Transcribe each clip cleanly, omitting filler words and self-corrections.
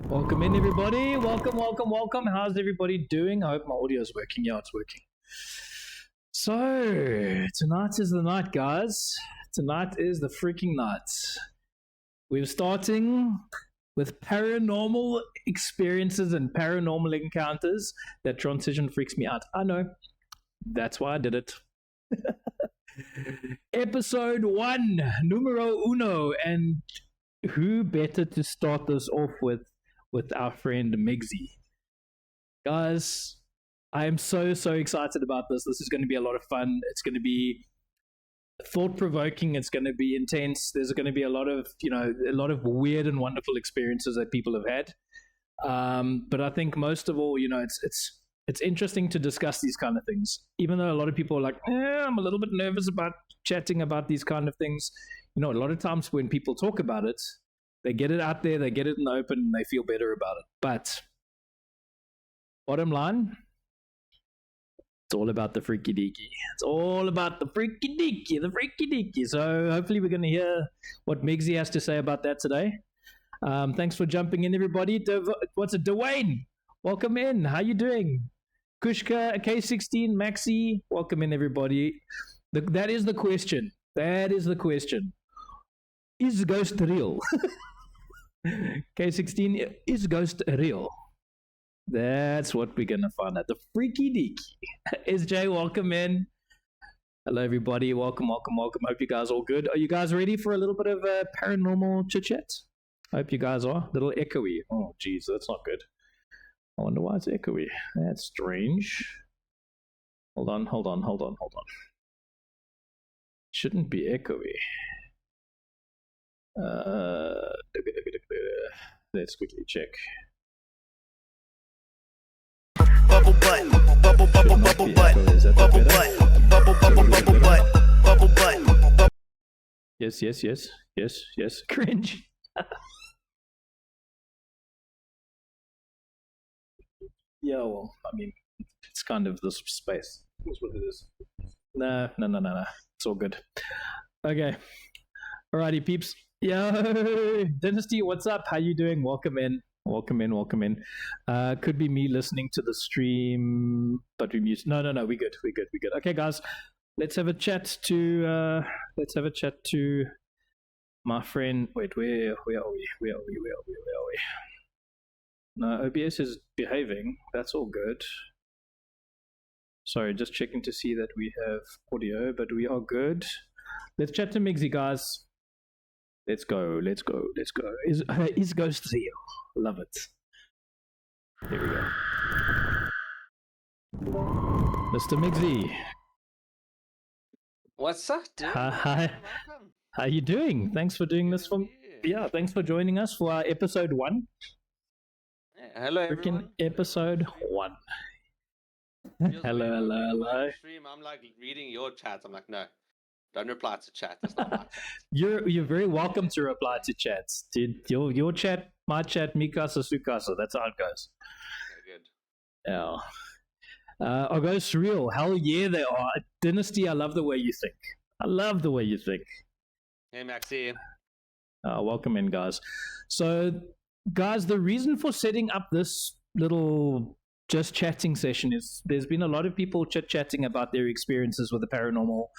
Welcome in, everybody. Welcome. How's everybody doing? I hope my audio is working. Yeah, it's working. So, tonight is the night, guys. Tonight is the freaking night. We're starting with paranormal experiences and paranormal encounters. That transition freaks me out. I know. That's why I did it. Episode 1, numero uno. And who better to start this off with our friend Migzzy. Guys, I am so excited about this. This is going to be a lot of fun. It's going to be thought-provoking. It's going to be intense. There's going to be a lot of weird and wonderful experiences that people have had. But I think most of all, it's interesting to discuss these kind of things. Even though a lot of people are like, I'm a little bit nervous about chatting about these kind of things. A lot of times when people talk about it, they get it out there, they get it in the open, and they feel better about it. But bottom line, it's all about the freaky deaky. It's all about the freaky deaky. So hopefully we're going to hear what Migzzy has to say about that today. Thanks for jumping in, everybody. Dwayne? Welcome in. How you doing? Kushka, K16, Maxi, welcome in, everybody. That is the question. Is ghost real? K16, is ghost real? That's what we're gonna find out. The freaky deaky. SJ, welcome in. Hello, everybody. Welcome. Hope you guys are all good. Are you guys ready for a little bit of paranormal chit chat? I hope you guys are. A little echoey. Oh, geez, that's not good. I wonder why it's echoey. That's strange. Hold on. Shouldn't be echoey. Let's quickly check. Bubble butt, bubble butt, bubble butt. Yes. Cringe. Yeah, well, I mean, it's kind of this space. That's what it is. No. It's all good. Okay. Alrighty, peeps. Yo, Dynasty, what's up? How you doing? Welcome in. Could be me listening to the stream, but we mute. No, we good. Okay, guys, let's have a chat to my friend. Wait, where are we? No, OBS is behaving. That's all good. Sorry, just checking to see that we have audio, but we are good. Let's chat to Migzzy, guys. Let's go. Is ghost real? Love it. Here we go. Mr. Migzzy. What's up, dude? Hi. How you doing? Thanks for doing this thanks for joining us for our episode 1. Yeah, hello, everyone. Freaking episode 1. Hello. Stream, I'm like reading your chat. I'm like, no. Don't reply to chat. That's not my chat. You're very welcome to reply to chats, dude. Your chat, my chat, Mikasa, Sukasa. That's how it goes. Very good. Yeah. Are ghosts real? Hell yeah, they are. Dynasty, I love the way you think. Hey, Maxi. Welcome in, guys. So, guys, the reason for setting up this little just chatting session is there's been a lot of people chit-chatting about their experiences with the paranormal.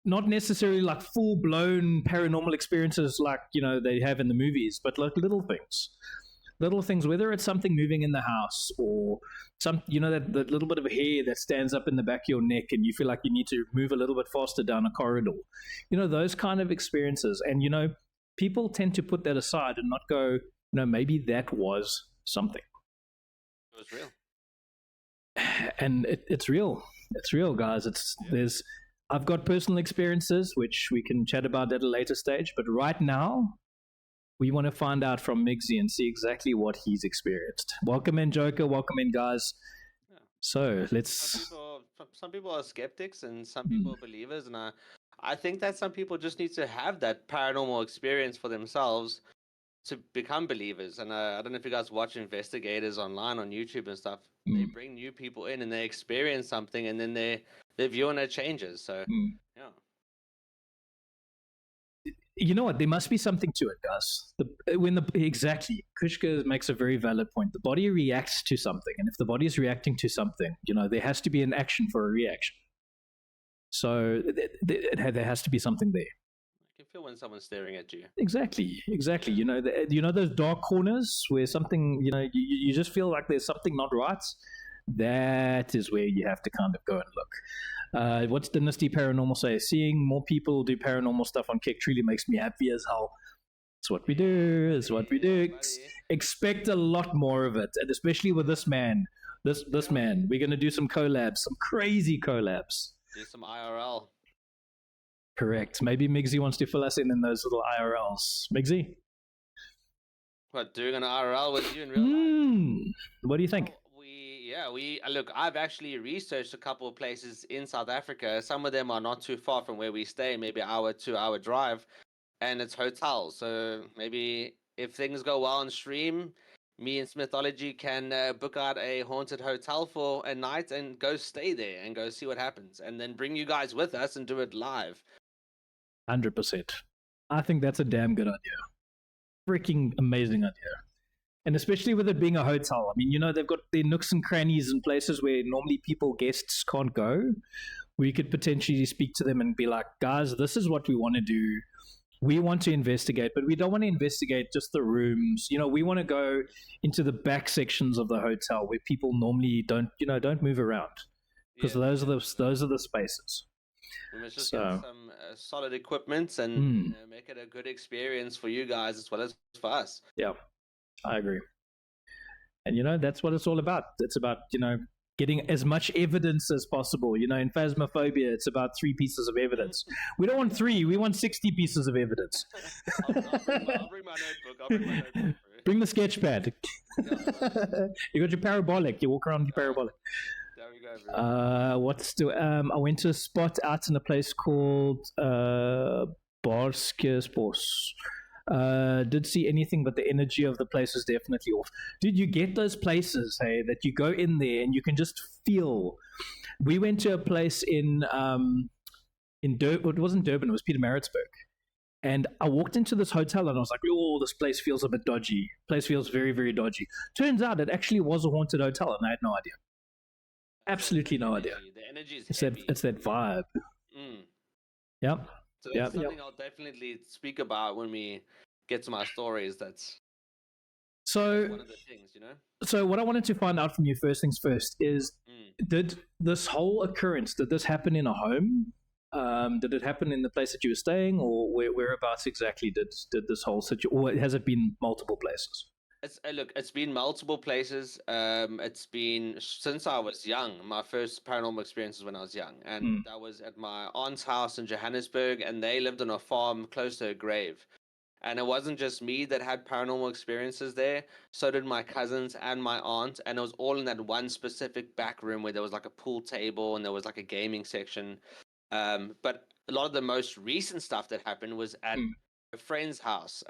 Not necessarily like full-blown paranormal experiences like they have in the movies, but like little things, whether it's something moving in the house or some that little bit of a hair that stands up in the back of your neck and you feel like you need to move a little bit faster down a corridor, those kind of experiences. And people tend to put that aside and not go, maybe that was something. It was real. And it's real, guys. I've got personal experiences which we can chat about at a later stage, but right now we want to find out from Migzzy and see exactly what he's experienced. Welcome in, Joker. Welcome in, guys. Yeah. So let's. Some people are skeptics and some people are believers, and I think that some people just need to have that paranormal experience for themselves to become believers. And I don't know if you guys watch investigators online on YouTube and stuff. They bring new people in and they experience something, and then their view on it changes. So yeah. You know what? There must be something to it, guys. Exactly, Kushka makes a very valid point. The body reacts to something, and if the body is reacting to something, there has to be an action for a reaction. So there has to be something there. You can feel when someone's staring at you. Exactly. Those dark corners where something, you just feel like there's something not right. That is where you have to kind of go and look. What's Dynasty Paranormal say? Seeing more people do paranormal stuff on Kick truly makes me happy as hell. It's what we do. Expect a lot more of it, and especially with this man. This man, we're gonna do some collabs, some crazy collabs. Do some IRL. Correct. Maybe Migzzy wants to fill us in those little IRLs. Migzzy? What, doing an IRL with you in real life? What do you think? We look, I've actually researched a couple of places in South Africa. Some of them are not too far from where we stay, maybe an hour, 2-hour drive, and it's hotels. So maybe if things go well on stream, me and Smithology can book out a haunted hotel for a night and go stay there and go see what happens, and then bring you guys with us and do it live. 100%. I think that's a damn good idea. Freaking amazing idea. And especially with it being a hotel. I mean, they've got their nooks and crannies and places where normally guests can't go. We could potentially speak to them and be like, guys, this is what we want to do. We want to investigate, but we don't want to investigate just the rooms. We want to go into the back sections of the hotel where people normally don't move around, because those are the spaces. We must just get some solid equipment and make it a good experience for you guys as well as for us. Yeah, I agree. And that's what it's all about. It's about getting as much evidence as possible. In Phasmophobia, it's about 3 pieces of evidence. We don't want 3, we want 60 pieces of evidence. I'll bring my notebook. Bring the sketch pad. You got your parabolic. You walk around with your parabolic. There we go, bro. I went to a spot out in a place called Barskersbos. Did see anything, but the energy of the place was definitely off. Dude, you get those places, hey, that you go in there and you can just feel. We went to a place in Durban. It wasn't Durban, it was Pietermaritzburg. And I walked into this hotel and I was like, oh, this place feels a bit dodgy. Place feels very, very dodgy. Turns out it actually was a haunted hotel and I had no idea. Absolutely no idea. The energy is it's that vibe. Yep. So that's something I'll definitely speak about when we get to my stories. That's one of the things, So what I wanted to find out from you, first things first, is did this whole occurrence, did this happen in a home? Did it happen in the place that you were staying, or whereabouts exactly did this whole situation, or has it been multiple places? It's been multiple places. It's been since I was young. My first paranormal experience was when I was young, and that was at my aunt's house in Johannesburg, and they lived on a farm close to a grave. And it wasn't just me that had paranormal experiences there. So did my cousins and my aunt, and it was all in that one specific back room where there was like a pool table and there was like a gaming section. But a lot of the most recent stuff that happened was at a friend's house,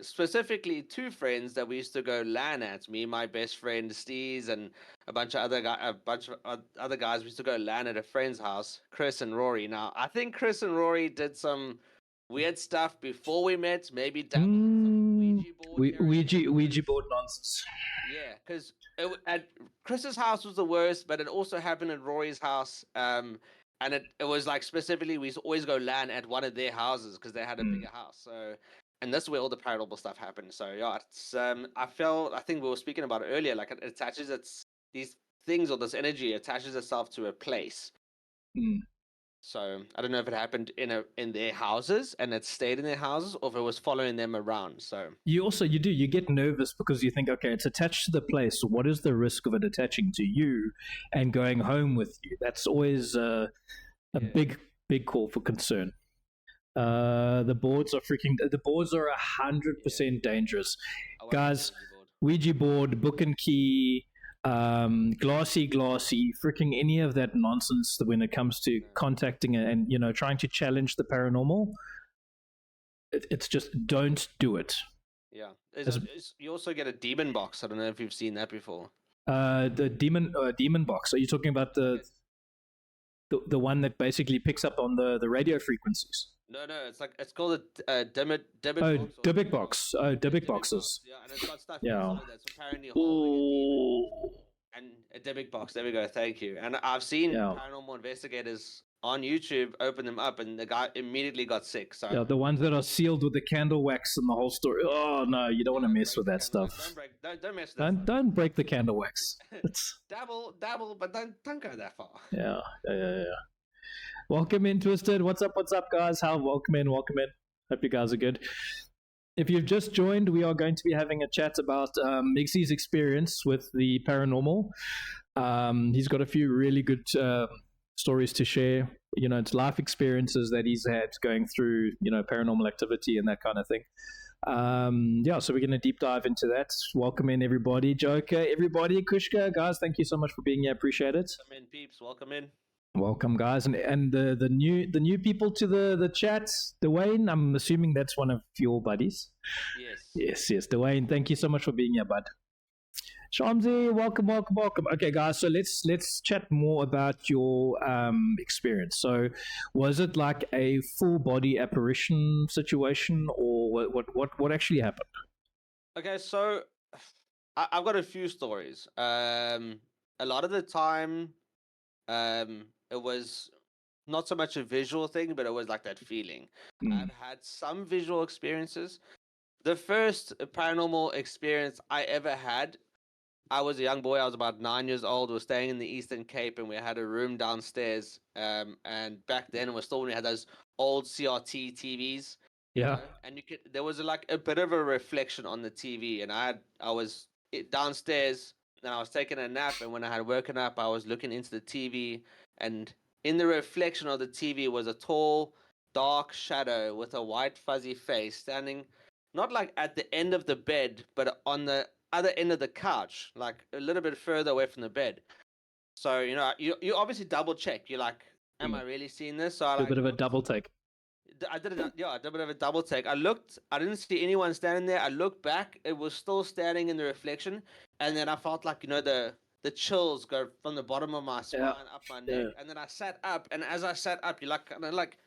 specifically 2 friends that we used to go LAN at. Me, my best friend Steez, and a bunch of other guys. We used to go LAN at a friend's house, Chris and Rory. Now, I think Chris and Rory did some weird stuff before we met. Maybe dabbled in some Ouija board nonsense. Yeah, because at Chris's house was the worst, but it also happened at Rory's house. And it was like specifically we used to always go LAN at one of their houses because they had a bigger house. So, and this is where all the paranormal stuff happened. So yeah, it's I think we were speaking about it earlier. Like it attaches these things, or this energy attaches itself to a place. So I don't know if it happened in their houses and it stayed in their houses, or if it was following them around. So you get nervous because you think, okay, it's attached to the place. So what is the risk of it attaching to you and going home with you? That's always a big call for concern. The boards are 100% dangerous, guys. Ouija board, book and key. Glassy, freaking any of that nonsense when it comes to contacting and trying to challenge the paranormal. It's just don't do it. Yeah, you also get a demon box. I don't know if you've seen that before. The demon box. Are you talking about the one that basically picks up on the radio frequencies? No, it's called a Dybbuk Oh, box or Dybbuk Dybbuk box. box. Oh, A Dybbuk Dybbuk box, boxes. yeah, and it's got stuff Yeah. inside that's apparently holding a demon. Ooh. And a Dybbuk box. There we go. Thank you. And I've seen Yeah. paranormal investigators on YouTube open them up, and the guy immediately got sick. So Yeah, the ones that are sealed with the candle wax and the whole story. Oh no, you don't want to mess with that stuff. Don't mess with that. Don't break the candle wax. It's, dabble, but don't go that far. yeah. Welcome in, Twisted. What's up, guys? Welcome in. Hope you guys are good. If you've just joined, we are going to be having a chat about Migzzy's experience with the paranormal. He's got a few really good stories to share. You know, it's life experiences that he's had going through, you know, paranormal activity and that kind of thing. So we're going to deep dive into that. Welcome in, everybody. Joker, everybody. Kushka, guys, thank you so much for being here. Appreciate it. Welcome in, peeps. Welcome in. Welcome, guys, and the new people to the chat. Dwayne, I'm assuming that's one of your buddies. Yes, Dwayne. Thank you so much for being here, bud. Shamsi, welcome. Okay, guys, so let's chat more about your experience. So, was it like a full body apparition situation, or what actually happened? Okay, so I've got a few stories. A lot of the time, it was not so much a visual thing, but it was like that feeling. I've had some visual experiences. The first paranormal experience I ever had, I was a young boy. I was about 9 years old. We were staying in the Eastern Cape, and we had a room downstairs. And back then, it was still when we had those old CRT TVs. Yeah. You know? And there was like a bit of a reflection on the TV, and I was downstairs, and I was taking a nap. And when I had woken up, I was looking into the TV, and in the reflection of the TV was a tall, dark shadow with a white fuzzy face standing, not like at the end of the bed, but on the other end of the couch, like a little bit further away from the bed. So, you know, you obviously double check. You're like, am I really seeing this? So I a bit of a double take. I did a bit of a double take. I looked, I didn't see anyone standing there. I looked back, it was still standing in the reflection, and then I felt like, you know, the chills go from the bottom of my spine up my neck. And then I sat up, and as I sat up, you like kind of like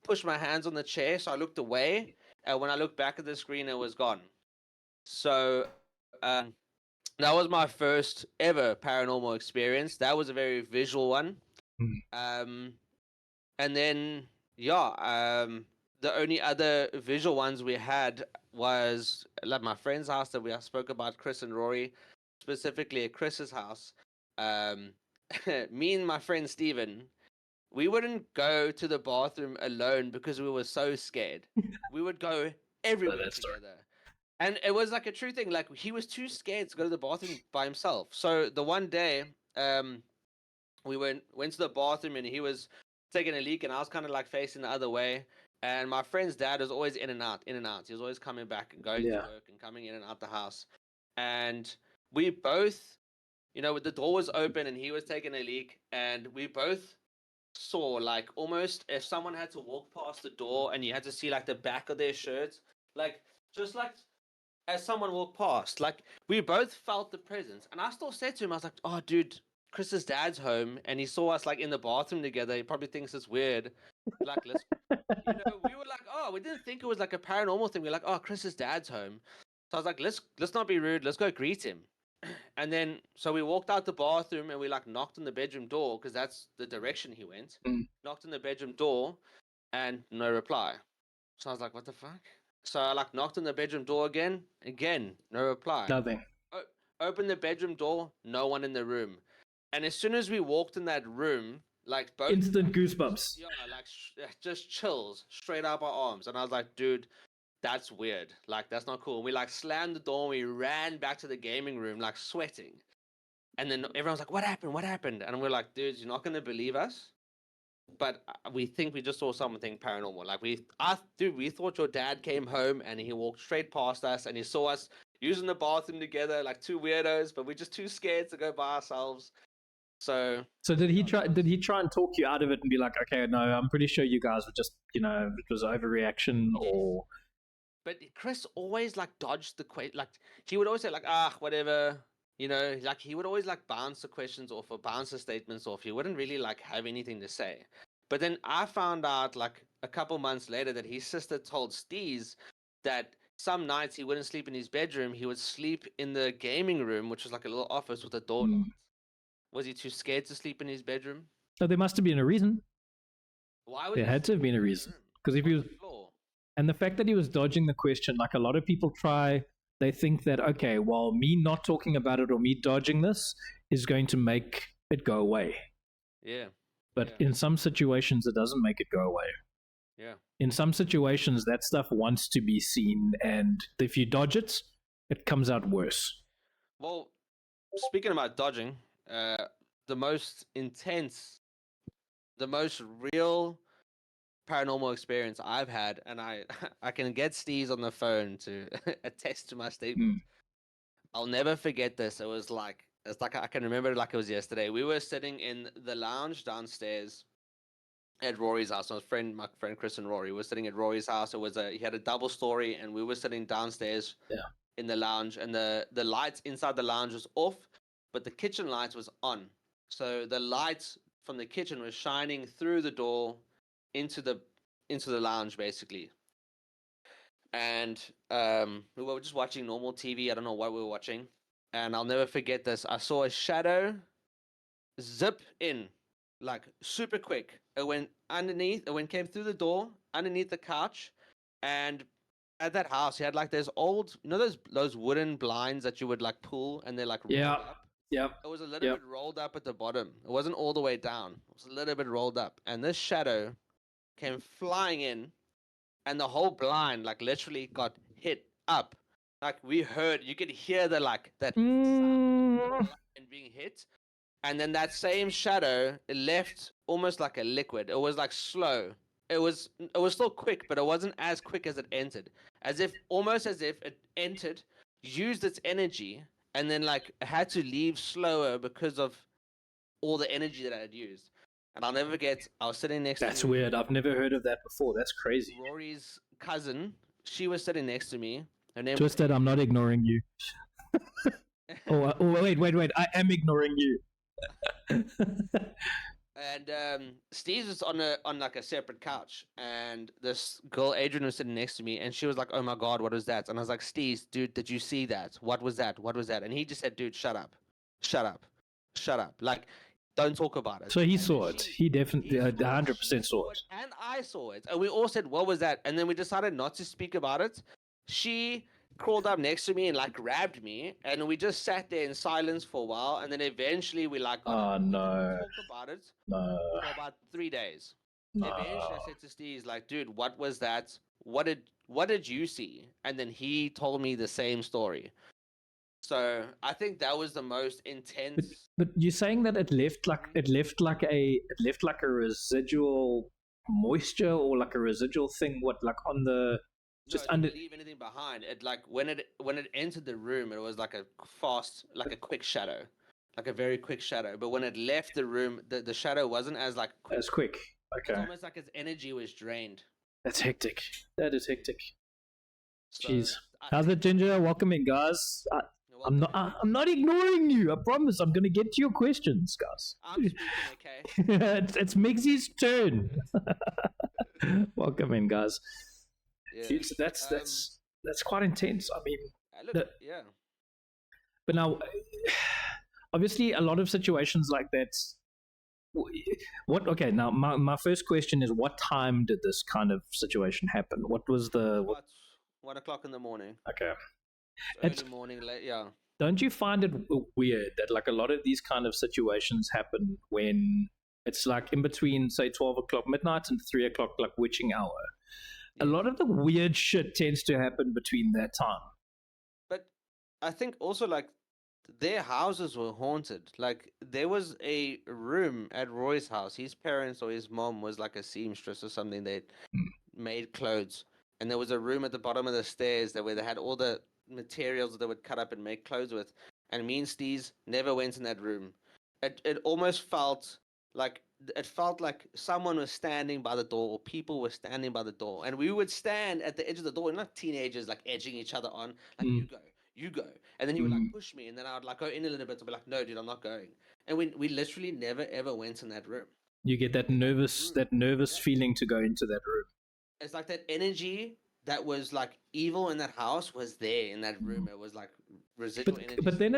push my hands on the chair, so I looked away, and when I looked back at the screen, it was gone. So that was my first ever paranormal experience. That was a very visual one. And then the only other visual ones we had was like my friend's house that we spoke about, Chris and Rory, specifically at Chris's house. Me and my friend Steven, we wouldn't go to the bathroom alone because we were so scared. We would go everywhere together. And it was like a true thing. Like, he was too scared to go to the bathroom by himself. So the one day, we went to the bathroom, and he was taking a leak, and I was kind of like facing the other way. And my friend's dad was always in and out. He was always coming back and going to work and coming in and out the house. And we both, you know, the door was open, and he was taking a leak, and we both saw like almost if someone had to walk past the door, and you had to see like the back of their shirt, like just like as someone walked past, like we both felt the presence. And I still said to him, I was like, oh dude, Chris's dad's home, and he saw us like in the bathroom together. He probably thinks it's weird. Like, let's, you know, we were like, oh, we didn't think it was like a paranormal thing. We were like, oh, Chris's dad's home. So I was like, let's not be rude, let's go greet him. And then so we walked out the bathroom, and we like knocked on the bedroom door, because that's the direction he went. Knocked on the bedroom door, and no reply. So I was like, what the fuck? So I like knocked on the bedroom door again, no reply. Nothing. Opened the bedroom door, no one in the room. And as soon as we walked in that room, like both instant goosebumps. Yeah, like just chills straight up our arms. And I was like, dude, that's weird. Like, that's not cool. And we like slammed the door, and we ran back to the gaming room, like sweating. And then everyone's like, what happened? And we're like, dude, you're not gonna believe us, but we think we just saw something paranormal. Like, we thought your dad came home, and he walked straight past us, and he saw us using the bathroom together like two weirdos, but we're just too scared to go by ourselves. So did he try and talk you out of it and be like, okay, no, I'm pretty sure you guys were just, you know, it was overreaction? Or but Chris always like dodged the question. Like, he would always say like, whatever, you know, like he would always like bounce the questions off or bounce the statements off. He wouldn't really like have anything to say. But then I found out like a couple months later that his sister told Steez that some nights he wouldn't sleep in his bedroom. He would sleep in the gaming room, which was like a little office with a door locked. Was he too scared to sleep in his bedroom? So there must have been a reason. Why would There he had to have sleep been a in the reason. room? Because if On he the was, floor? and the fact that he was dodging the question, like a lot of people try, they think that, okay, well, me not talking about it or me dodging this is going to make it go away. Yeah. But Yeah. in some situations, it doesn't make it go away. Yeah. In some situations, that stuff wants to be seen, and if you dodge it, it comes out worse. Well, speaking about dodging, the most intense, the most real paranormal experience I've had, and I I can get Steez on the phone to attest to my statement. I'll never forget this. It's like I can remember it like it was yesterday. We were sitting in the lounge downstairs at Rory's house. My friend Chris and Rory were sitting at Rory's house. He had a double story, and we were sitting downstairs in the lounge, and the lights inside the lounge was off, but the kitchen light was on. So the lights from the kitchen was shining through the door into the lounge basically. And we were just watching normal TV. I don't know what we were watching, and I'll never forget this. I saw a shadow zip in, like super quick. It went underneath. It went came through the door underneath the couch, and at that house, he had like those old, those wooden blinds that you would like pull, and they're like rolled up. Yep. It was a little bit rolled up at the bottom. It wasn't all the way down. It was a little bit rolled up, and this shadow came flying in, and the whole blind like literally got hit up. Like you could hear that sound of the blind being hit, and then that same shadow it left almost like a liquid. It was like slow. It was still quick, but it wasn't as quick as it entered. Almost as if it entered, used its energy, and then like had to leave slower because of all the energy that I had used. And I'll never forget, I was sitting next That's to weird. I've never heard of that before. That's crazy. Rory's cousin. She was sitting next to me. Her name Just that I'm not ignoring you. Wait. I am ignoring you. And Steve was on like a separate couch, and this girl Adrian was sitting next to me, and she was like, "Oh my god, what was that?" And I was like, "Steve, dude, did you see that? What was that? What was that?" And he just said, "Dude, shut up, shut up, shut up. Like, don't talk about it." So he saw it. He definitely 100% saw it. And I saw it, and we all said, "What was that?" And then we decided not to speak about it. She crawled up next to me and like grabbed me, and we just sat there in silence for a while, and then eventually we like got we didn't talk about it for about 3 days. Eventually I said to Steve, like, dude, what was that? What did you see? And then he told me the same story. So I think that was the most intense. But you're saying that it left like a residual moisture or like a residual thing, what, like on the just it under didn't leave anything behind. It like when it entered the room, it was like a quick shadow, like a very quick shadow. But when it left the room, the shadow wasn't as like quick. as quick. It's Okay. almost like its energy was drained. That's hectic. That is hectic. So, Jeez. How's it, Ginger? Welcome in, guys. I'm not ignoring you. I promise. I'm gonna get to your questions, guys. I'm speaking, okay? it's Migzzy's turn. Welcome in, guys. Yeah. Dude, so that's quite intense. I mean, yeah. But now, obviously, a lot of situations like that. What? Okay, now my first question is, what time did this kind of situation happen? What was the? About 1 o'clock in the morning. Okay. Early morning, late, yeah. Don't you find it weird that like a lot of these kind of situations happen when it's like in between, say, 12 o'clock midnight and 3 o'clock, like witching hour? A lot of the weird shit tends to happen between that time. But I think also like their houses were haunted. Like there was a room at Roy's house. His parents or his mom was like a seamstress or something. They made clothes, and there was a room at the bottom of the stairs where they had all the materials that they would cut up and make clothes with. And me and Steez never went in that room. It almost felt like someone was standing by the door, or people were standing by the door, and we would stand at the edge of the door, not teenagers like edging each other on, like you go, and then he would like push me, and then I would like go in a little bit, to be like, no, dude, I'm not going, and we literally never ever went in that room. You get that nervous feeling to go into that room. it's like that energy that was like evil in that house was there in that room. It was like residual energy. But then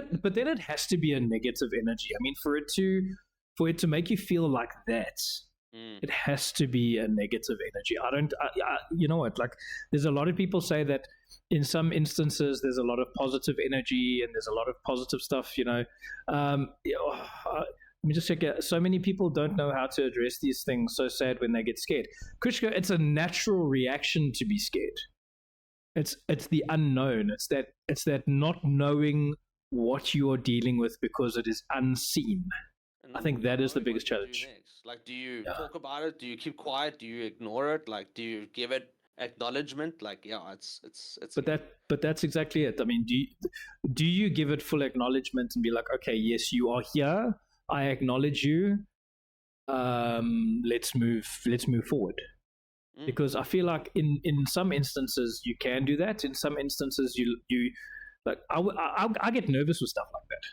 it has to be a negative energy. I mean, for it to make you feel like that, Mm. it has to be a negative energy. You know what? Like, there's a lot of people say that in some instances there's a lot of positive energy and there's a lot of positive stuff. Let me just check it. So many people don't know how to address these things. So sad when they get scared. Kushka, it's a natural reaction to be scared. It's the unknown. It's that not knowing what you are dealing with because it is unseen. And I think that is the knowing biggest what you do challenge. next. Like, do you Yeah. talk about it? Do you keep quiet? Do you ignore it? Like, do you give it acknowledgement? Like, yeah, it's. But that's exactly it. I mean, do you give it full acknowledgement and be like, okay, yes, you are here. I acknowledge you. Let's move forward. Mm. Because I feel like in some instances you can do that. In some instances you like I get nervous with stuff like that.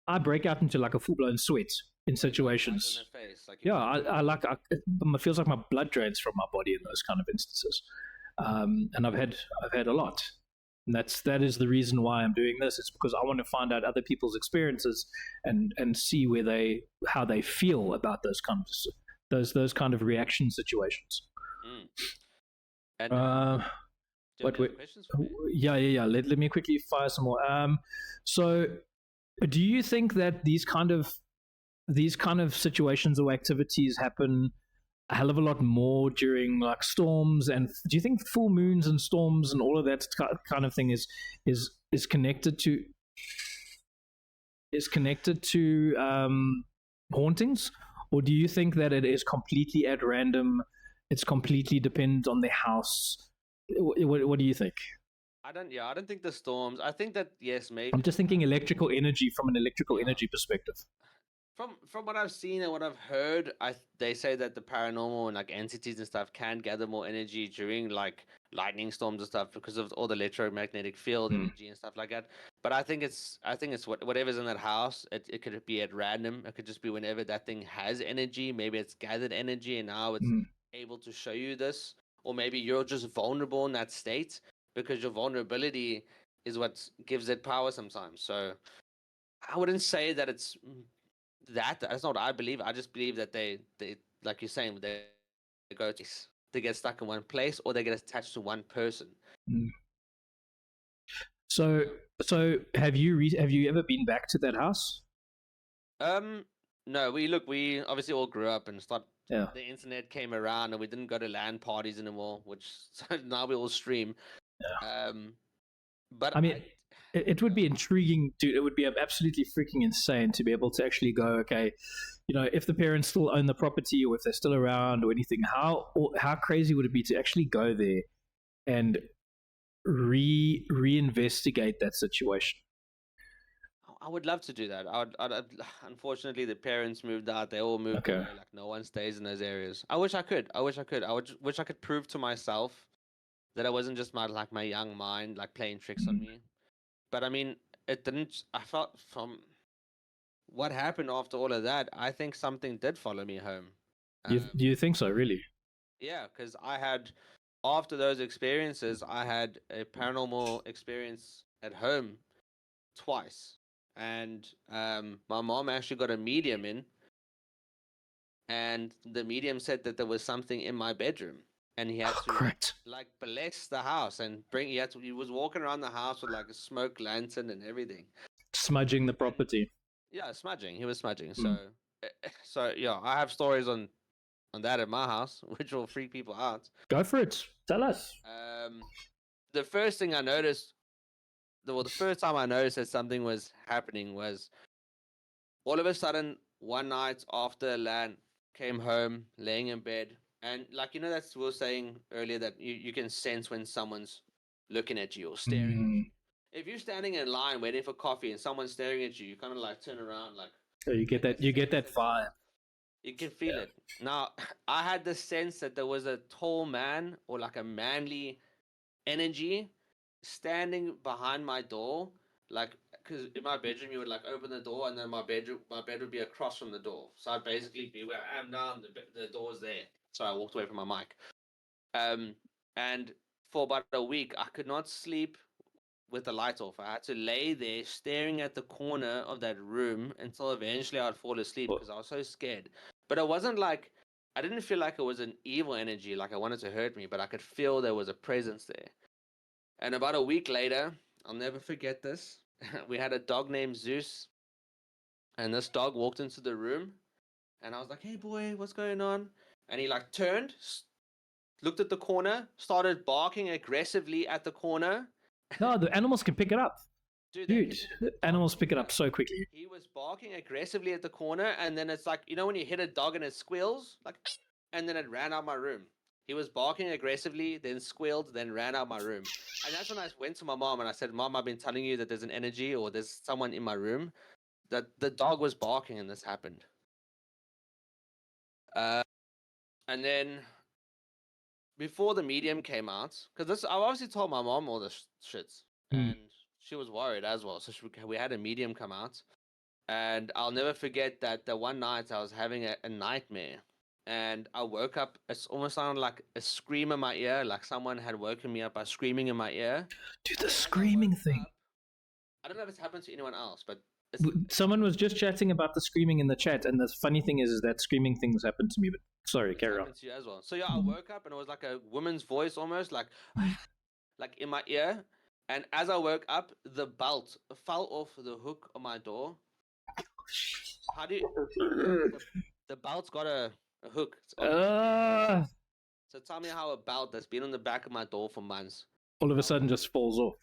I break out into like a full blown sweat in situations. In their face, like Yeah, it feels like my blood drains from my body in those kind of instances. And I've had a lot. And that is the reason why I'm doing this. It's because I want to find out other people's experiences and see how they feel about those kind of reaction situations. Mm. And Uh, do you have but any other questions for me? yeah. Let me quickly fire some more. So, do you think that these kind of situations or activities happen a hell of a lot more during like storms? And do you think full moons and storms and all of that kind of thing is connected to hauntings, or do you think that it is completely at random? It's completely dependent on the house. What do you think? I don't think the storms. I think that yes, maybe. I'm just thinking electrical energy from an electrical energy perspective. From what I've seen and what I've heard, they say that the paranormal and like entities and stuff can gather more energy during like lightning storms and stuff because of all the electromagnetic field energy and stuff like that. But I think it's whatever's in that house. It could be at random. It could just be whenever that thing has energy. Maybe it's gathered energy and now it's able to show you this, or maybe you're just vulnerable in that state because your vulnerability is what gives it power sometimes. So I wouldn't say that it's that's not what I believe. I just believe that they like you're saying they go to they get stuck in one place or they get attached to one person. Mm. So have you ever been back to that house? No, we obviously all grew up and Yeah. the internet came around and we didn't go to LAN parties anymore, which so now we all stream. Yeah. But I mean, it would be intriguing it would be absolutely freaking insane to be able to actually go, okay, if the parents still own the property or if they're still around or anything, how crazy would it be to actually go there and reinvestigate that situation? I would love to do that. Unfortunately, the parents moved out. They all moved away. Like no one stays in those areas. I wish I could. Wish I could prove to myself that I wasn't just my young mind like playing tricks on me. But I mean, it didn't. I felt from what happened after all of that, I think something did follow me home. Do you think so, really? Yeah, because after those experiences, I had a paranormal experience at home twice. And my mom actually got a medium in, and the medium said that there was something in my bedroom. And he had to correct. like bless the house and he was walking around the house with like a smoke lantern and everything. Smudging the property. Yeah, smudging. He was smudging. So yeah, I have stories on that at my house, which will freak people out. Go for it. Tell us. The first thing I noticed, the first time I noticed that something was happening was all of a sudden one night after Lan came home, laying in bed, and like that's we were saying earlier that you can sense when someone's looking at you or staring at you. If you're standing in line waiting for coffee and someone's staring at you, you kind of like turn around like. So you get that vibe. You can feel it. Now, I had the sense that there was a tall man or like a manly energy standing behind my door. Like, because in my bedroom, you would like open the door and then my bed would be across from the door. So I'd basically be where I am now and the door's there. So I walked away from my mic. And for about a week, I could not sleep with the light off. I had to lay there staring at the corner of that room until eventually I'd fall asleep because I was so scared. But it wasn't like, I didn't feel like it was an evil energy, like I wanted to hurt me, but I could feel there was a presence there. And about a week later, I'll never forget this. We had a dog named Zeus, and this dog walked into the room, and I was like, "Hey boy, what's going on?" And he like turned, looked at the corner, started barking aggressively at the corner. No, the animals can pick it up. Dude, Dude, animals pick it up so quickly. He was barking aggressively at the corner, and then it's like, you know when you hit a dog and it squeals? Like, and then it ran out my room. He was barking aggressively, then squealed, then ran out my room. And that's when I went to my mom and I said, "Mom, I've been telling you that there's an energy or there's someone in my room." That the dog was barking and this happened. And then before the medium came out, because this, I obviously told my mom all this shits, and she was worried as well. So we had a medium come out. And I'll never forget that the one night I was having a nightmare, and I woke up. It almost sounded like a scream in my ear, like someone had woken me up by screaming in my ear. Dude, the screaming thing. I don't know if it's happened to anyone else, but someone was just chatting about the screaming in the chat, and the funny thing is that screaming things happened to me. But sorry, carry on. To you as well. So yeah, I woke up and it was like a woman's voice, almost like, like in my ear. And as I woke up, the belt fell off the hook on my door. How do you? The belt's got a hook. So tell me how a belt that's been on the back of my door for months all of a sudden just falls off.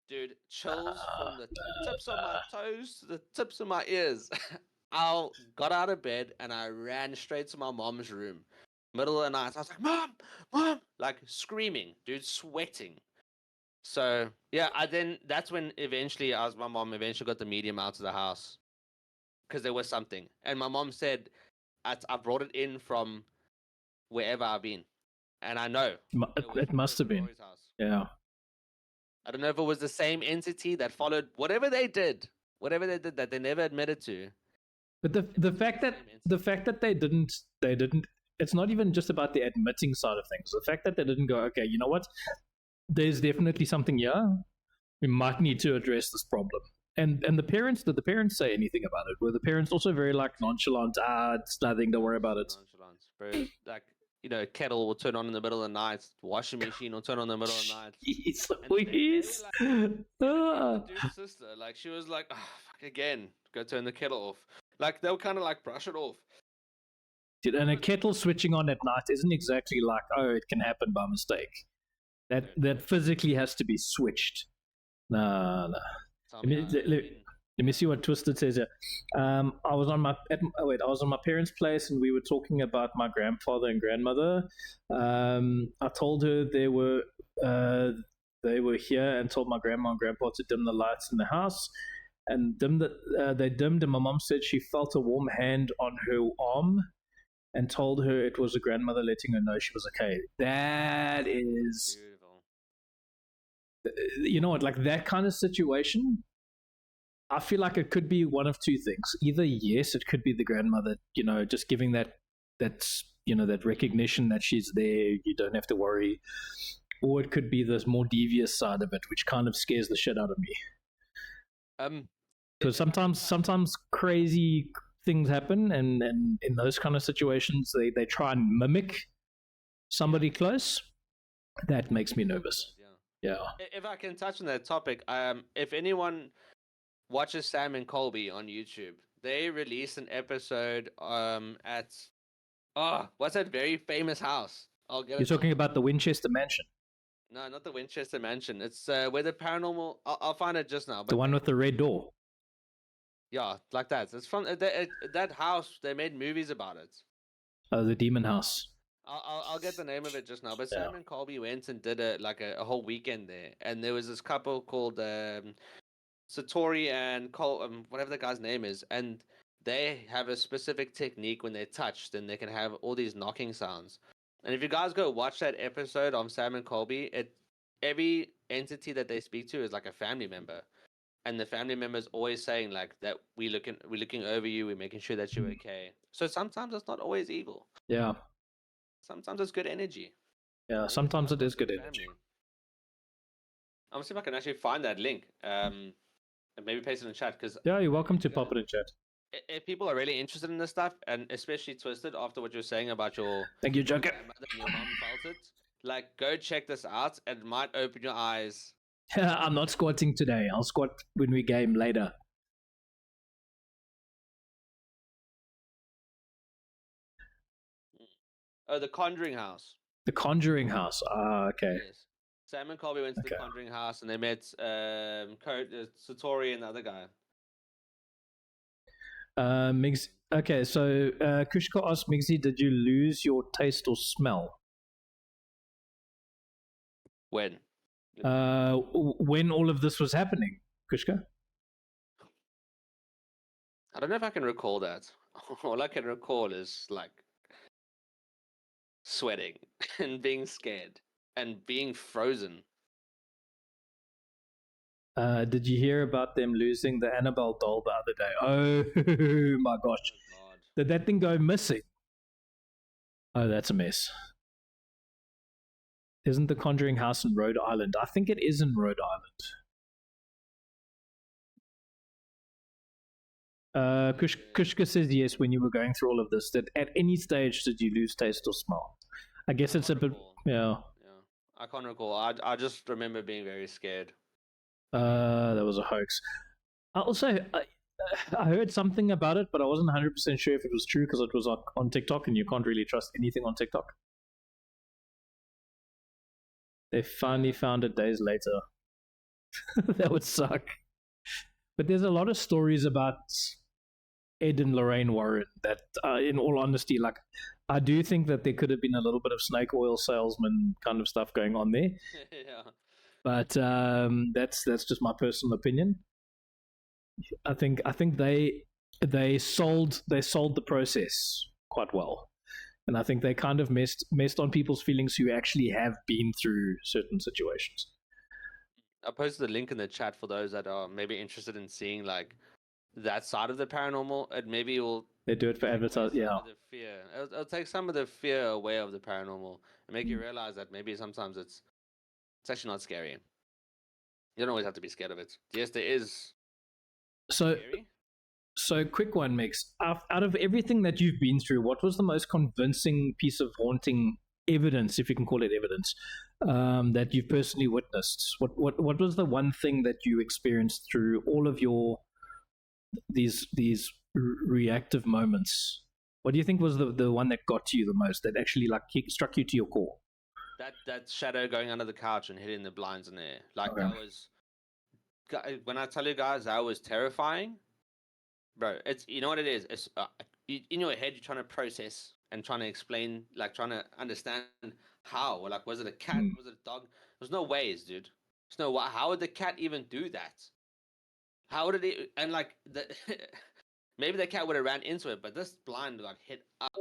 Dude, chills from the tips of my toes to the tips of my ears. I got out of bed and I ran straight to my mom's room. Middle of the night, I was like, "Mom, Mom!" Like screaming, dude, sweating. So yeah, that's when eventually my mom eventually got the medium out of the house. Because there was something. And my mom said, I brought it in from wherever I've been. And I know. It must have been. Yeah. I don't know if it was the same entity that followed whatever they did that they never admitted to. But the fact that they didn't, it's not even just about the admitting side of things. The fact that they didn't go, okay, you know what? There's definitely something here. We might need to address this problem. And did the parents say anything about it? Were the parents also very like nonchalant? It's nothing, don't worry about it. Nonchalant, bro. Like, you know, kettle will turn on in the middle of the night, washing machine will turn on in the middle of the night. Please. Dude's sister, like she was like, "Oh, fuck again, go turn the kettle off." Like they'll kind of like brush it off. Dude, and a kettle switching on at night isn't exactly like, oh, it can happen by mistake. That physically has to be switched. No. Let me see what Twisted says here. I was on my parents' place and we were talking about my grandfather and grandmother. I told her they were here and told my grandma and grandpa to dim the lights in the house. And they dimmed, and my mom said she felt a warm hand on her arm and told her it was a grandmother letting her know she was okay. That is beautiful. You know what, like that kind of situation, I feel like it could be one of two things. Either yes, it could be the grandmother, you know, just giving that recognition that she's there, you don't have to worry. Or it could be this more devious side of it, which kind of scares the shit out of me. Because sometimes crazy things happen, and in those kind of situations, they try and mimic somebody close. That makes me nervous. Yeah. If I can touch on that topic, if anyone watches Sam and Colby on YouTube, they released an episode at what's that very famous house? You're talking about the Winchester Mansion. No, not the Winchester Mansion. It's where the paranormal. I'll find it just now. But the one with the red door. Yeah, like that. It's from that house. They made movies about it. The Demon House. I'll get the name of it just now. But Sam and Colby went and did a whole weekend there, and there was this couple called Satori and Cole, whatever the guy's name is, and they have a specific technique when they're touched, and they can have all these knocking sounds. And if you guys go watch that episode on Sam and Colby, every entity that they speak to is like a family member, and the family member is always saying like that we're looking over you, we're making sure that you're okay. So sometimes it's not always evil. Yeah. Sometimes it's good energy. Yeah, sometimes it is good Family. energy. I'm gonna see if I can actually find that link. And maybe paste it in the chat because Yeah, you're welcome to pop it in chat. if people are really interested in this stuff, and especially Twisted, after what you're saying about your Thank you, Joker. grandmother and your mom felt it, like go check this out. It might open your eyes. I'm not squatting today. I'll squat when we game later. Oh, the Conjuring House. The Conjuring House. Ah, okay. Yes. Sam and Colby went to the Okay. Conjuring House and they met Satori and the other guy. Migz. Okay, so Kushka asked Migzzy, did you lose your taste or smell? When? When all of this was happening, Kushka? I don't know if I can recall that. All I can recall is like sweating and being scared and being frozen. Did you hear about them losing the Annabelle doll the other day? Oh my gosh. Oh God. Did that thing go missing? Oh, that's a mess. Isn't the Conjuring House in Rhode Island? I think it is in Rhode Island. Kushka says yes when you were going through all of this, that at any stage did you lose taste or smell? I guess it's a bit, yeah. I can't recall. I just remember being very scared. That was a hoax. I heard something about it, but I wasn't 100% sure if it was true because it was on TikTok and you can't really trust anything on TikTok. They finally found it days later. That would suck. But there's a lot of stories about Ed and Lorraine Warren that, in all honesty, like, I do think that there could have been a little bit of snake oil salesman kind of stuff going on there. Yeah. But that's just my personal opinion. I think they sold the process quite well, and I think they kind of messed on people's feelings who actually have been through certain situations. I posted a link in the chat for those that are maybe interested in seeing like that side of the paranormal. And maybe They do it for advertising. Yeah, the fear. It'll take some of the fear away of the paranormal and make you realize that maybe sometimes it's actually not scary. You don't always have to be scared of it. Yes, there is. So, Scary. so quick one, Mix. Out of everything that you've been through, what was the most convincing piece of haunting evidence, if you can call it evidence, that you've personally witnessed? What was the one thing that you experienced through all of your these reactive moments? What do you think was the one that got to you the most, that actually like struck you to your core? That shadow going under the couch and hitting the blinds in there, like Okay. that was. When I tell you guys that was terrifying, bro. It's, you know what it is. It's in your head you're trying to process and trying to explain, like trying to understand how. Like, was it a cat? Was it a dog? There's no ways, dude. There's no way. How would the cat even do that? How did it? And like the maybe the cat would have ran into it, but this blind got hit up.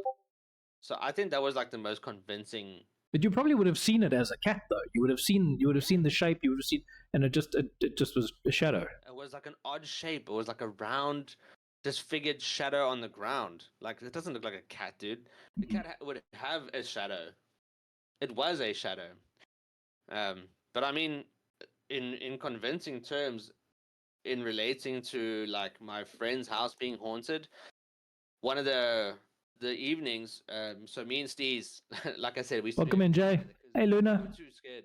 So I think that was like the most convincing. But you probably would have seen it as a cat, though. You would have seen the shape. You would have seen, and it just was a shadow. It was like an odd shape. It was like a round, disfigured shadow on the ground. Like, it doesn't look like a cat, dude. The cat would have a shadow. It was a shadow. But I mean, in convincing terms, in relating to like my friend's house being haunted, one of the evenings, so me and Steez, like I said, we used to Welcome do in, Jay. together 'cause Hey, Luna. we were too scared.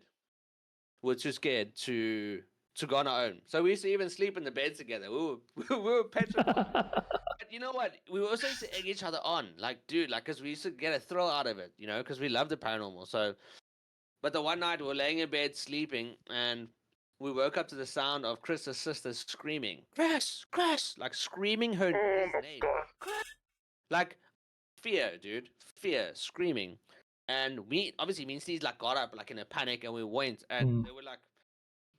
We're too scared to go on our own. So we used to even sleep in the bed together. We were petrified. But you know what? We also used to egg each other on, like, dude, like, because we used to get a thrill out of it, you know, because we love the paranormal. So, but the one night we were laying in bed sleeping, and we woke up to the sound of Chris's sister screaming, Chris, like screaming his name, like fear, dude, fear, screaming. And obviously, me and Steve like got up like in a panic, and we went, and they were like,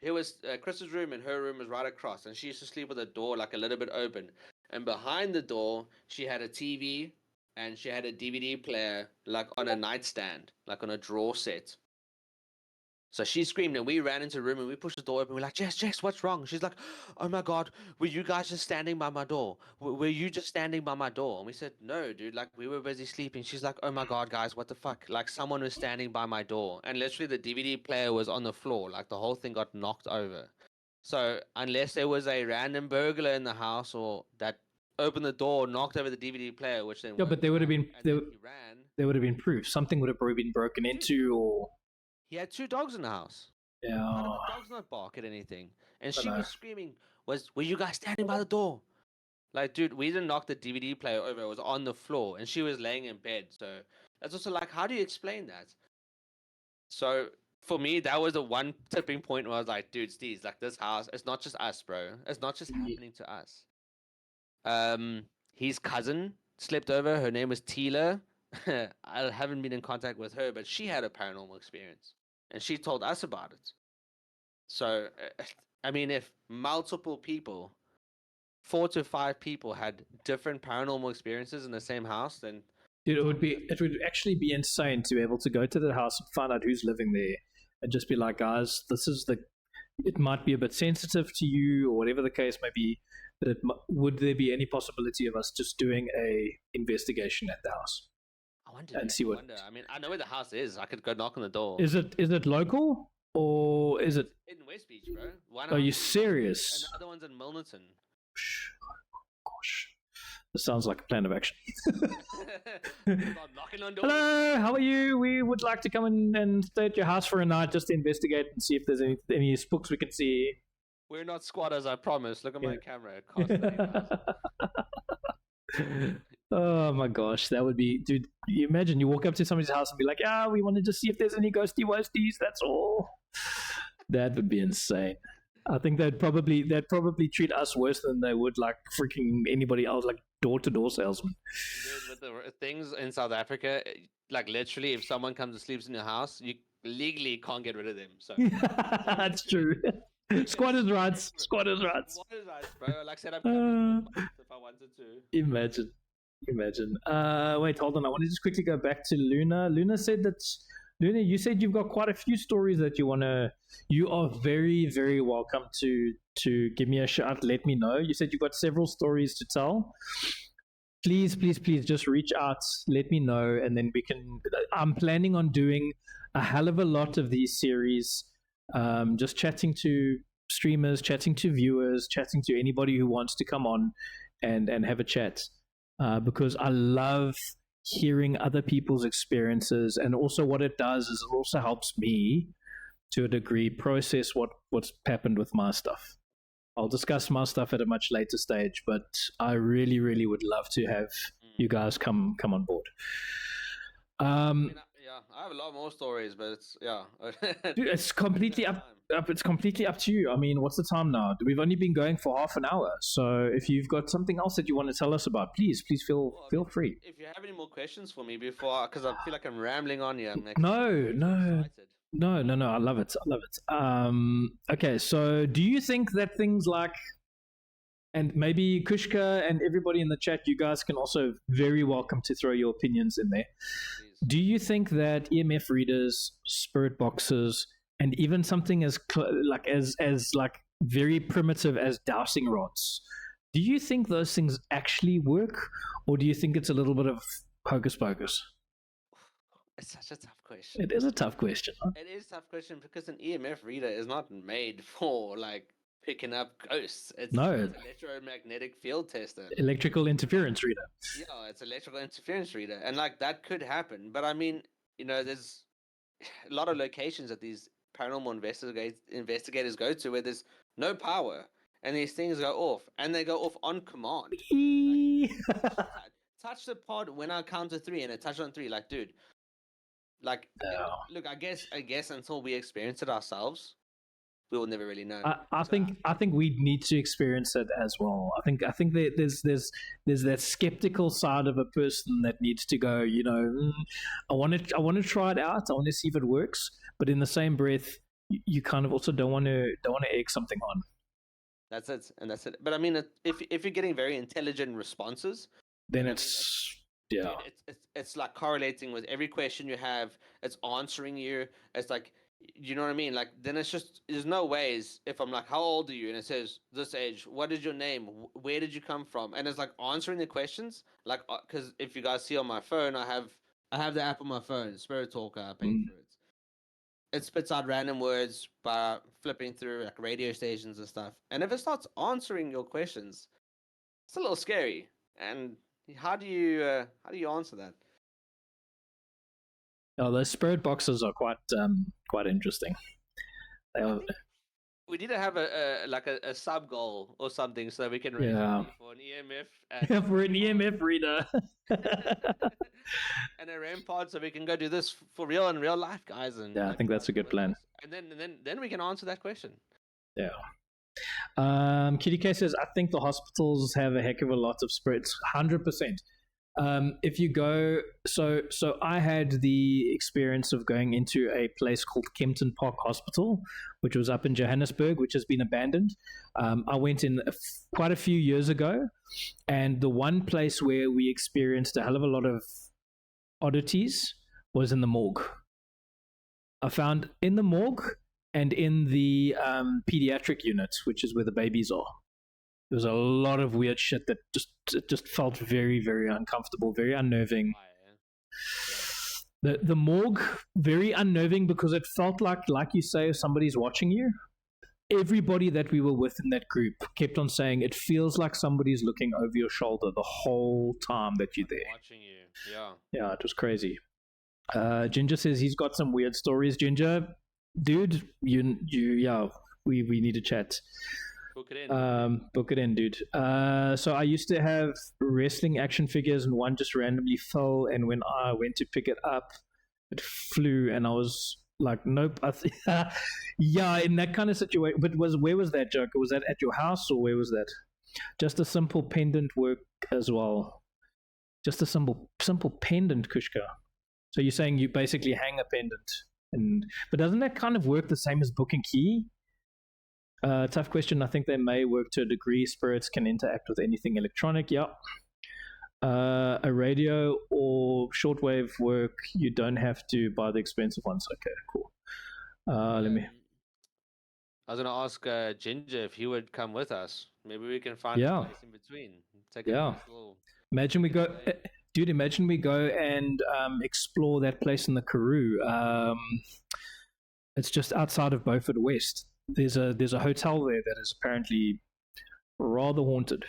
here was Chris's room, and her room was right across, and she used to sleep with the door like a little bit open. And behind the door, she had a TV and she had a DVD player like on a nightstand, like on a drawer set. So she screamed, and we ran into the room, and we pushed the door open. We're like, Jess, what's wrong? She's like, oh my God, were you guys just standing by my door? Were you just standing by my door? And we said, no, dude, like we were busy sleeping. She's like, oh my God, guys, what the fuck? Like someone was standing by my door. And literally the DVD player was on the floor. Like the whole thing got knocked over. So unless there was a random burglar in the house or that opened the door, knocked over the DVD player, which then Yeah, but there would have been and then he ran. there would have been proof. Something would have probably been broken into, or He had 2 dogs in the house. yeah. How did the dogs not bark at anything? And she know. was screaming, were you guys standing by the door? Like, dude, we didn't knock the DVD player over. It was on the floor, and she was laying in bed. So that's also like, how do you explain that? So for me, that was the one tipping point where I was like, dude, Steve's like this house. It's not just us, bro. It's not just happening to us. His cousin slept over. Her name was Tila. I haven't been in contact with her, but she had a paranormal experience, and she told us about it. So, I mean, if multiple people, 4 to 5 people, had different paranormal experiences in the same house, then Dude, it would actually be insane to be able to go to the house and find out who's living there, and just be like, guys, it might be a bit sensitive to you, or whatever the case may be. But would there be any possibility of us just doing a investigation at the house? I wonder. And see what. I mean, I know where the house is. I could go knock on the door. Is it local, or is it in West Beach, bro? One Are you house is in West Beach, serious? And the other one's in Milnerton. Gosh, this sounds like a plan of action. Start knocking on doors. Hello, how are you? We would like to come in and stay at your house for a night just to investigate and see if there's any spooks we can see. We're not squatters, I promise. Look at my camera. It costs Oh my gosh, that would be, dude. You imagine you walk up to somebody's house and be like, we want to just see if there's any ghosty wosties. That's all. That would be insane. I think they'd probably treat us worse than they would like freaking anybody else, like door-to-door salesmen. Dude, with the things in South Africa, like literally, if someone comes and sleeps in your house, you legally can't get rid of them. So that's true. Squatters' rights. Squatters' rights. Squatters' rights, bro. Like said, I'm if I wanted to. Imagine. Wait, hold on. I want to just quickly go back to Luna. Luna, you said you've got quite a few stories that you are very, very welcome to give me a shout. Let me know. You said you've got several stories to tell. Please just reach out. Let me know. And then I'm planning on doing a hell of a lot of these series. Just chatting to streamers, chatting to viewers, chatting to anybody who wants to come on and have a chat. Because I love hearing other people's experiences, and also what it does is it also helps me to a degree process what's happened with my stuff. I'll discuss my stuff at a much later stage, but I really, really would love to have you guys come on board. I have a lot more stories, but it's Dude, it's completely up. It's completely up to you. I mean, what's the time now? We've only been going for half an hour, so if you've got something else that you want to tell us about, please feel free. If you have any more questions for me before, because I feel like I'm rambling on here. No. I love it. Okay, so do you think that things like, and maybe Kushka and everybody in the chat, you guys can also very welcome to throw your opinions in there. Please. Do you think that EMF readers, spirit boxes, and even something as very primitive as dowsing rods, do you think those things actually work, or do you think it's a little bit of hocus pocus? It's such a tough question. It is a tough question. Huh? It is a tough question because an EMF reader is not made for like picking up ghosts. It's an electromagnetic field tester. Electrical interference reader. Yeah, it's electrical interference reader. And like that could happen. But I mean, there's a lot of locations that these paranormal investigators go to where there's no power and these things go off, and they go off on command. Like, touch the pod when I count to 3, and it touched on 3. Like, dude, like, look, I guess until we experience it ourselves, we will never really know. I think we need to experience it as well. I think there's that skeptical side of a person that needs to go, I want to try it out. I want to see if it works. But in the same breath, you kind of also don't want to egg something on. That's it. But I mean, if you're getting very intelligent responses, then it's like correlating with every question you have. It's answering you. It's like You know what I mean? Like, then it's just, there's no ways if I'm like, how old are you? And it says this age. What is your name? Where did you come from? And it's like answering the questions. Like, because if you guys see on my phone, I have the app on my phone, Spirit Talker. I paid for it. It spits out random words by flipping through like radio stations and stuff. And if it starts answering your questions, it's a little scary. And how do you answer that? Oh, those spirit boxes are quite interesting. They I are, think we need to have a sub goal or something so that we can raise Yeah. money for an EMF for an EMF reader. and a REM pod, so we can go do this for real in real life, guys. And Yeah, I think that's a good plan. And then we can answer that question. Yeah. Kitty K says, I think the hospitals have a heck of a lot of spirits. 100%. If you go, so I had the experience of going into a place called Kempton Park Hospital, which was up in Johannesburg, which has been abandoned. I went in quite a few years ago, and the one place where we experienced a hell of a lot of oddities was in the morgue. I found in the morgue and in the pediatric unit, which is where the babies are. There was a lot of weird shit that just felt very, very uncomfortable, very unnerving. The morgue, very unnerving because it felt like you say, somebody's watching you. Everybody that we were with in that group kept on saying, it feels like somebody's looking over your shoulder the whole time that you're there. Watching you, yeah. Yeah, it was crazy. Ginger says he's got some weird stories. Ginger, dude, yeah, we need to chat. Book it in. Book it in, dude. So I used to have wrestling action figures, and one just randomly fell. And when I went to pick it up, it flew, and I was like, "Nope." Yeah, in that kind of situation. But where was that, Joker? Was that at your house, or where was that? Just a simple pendant work as well. Just a simple pendant, Kushka. So you're saying you basically hang a pendant, but doesn't that kind of work the same as book and key? Tough question. I think they may work to a degree. Spirits can interact with anything electronic. Yeah. A radio or shortwave work. You don't have to buy the expensive ones. Okay, cool. Let me. I was gonna ask Ginger if he would come with us. Maybe we can find a place in between. Take a nice little. Imagine we go, dude. Imagine we go and explore that place in the Karoo. It's just outside of Beaufort West. There's a hotel there that is apparently rather haunted.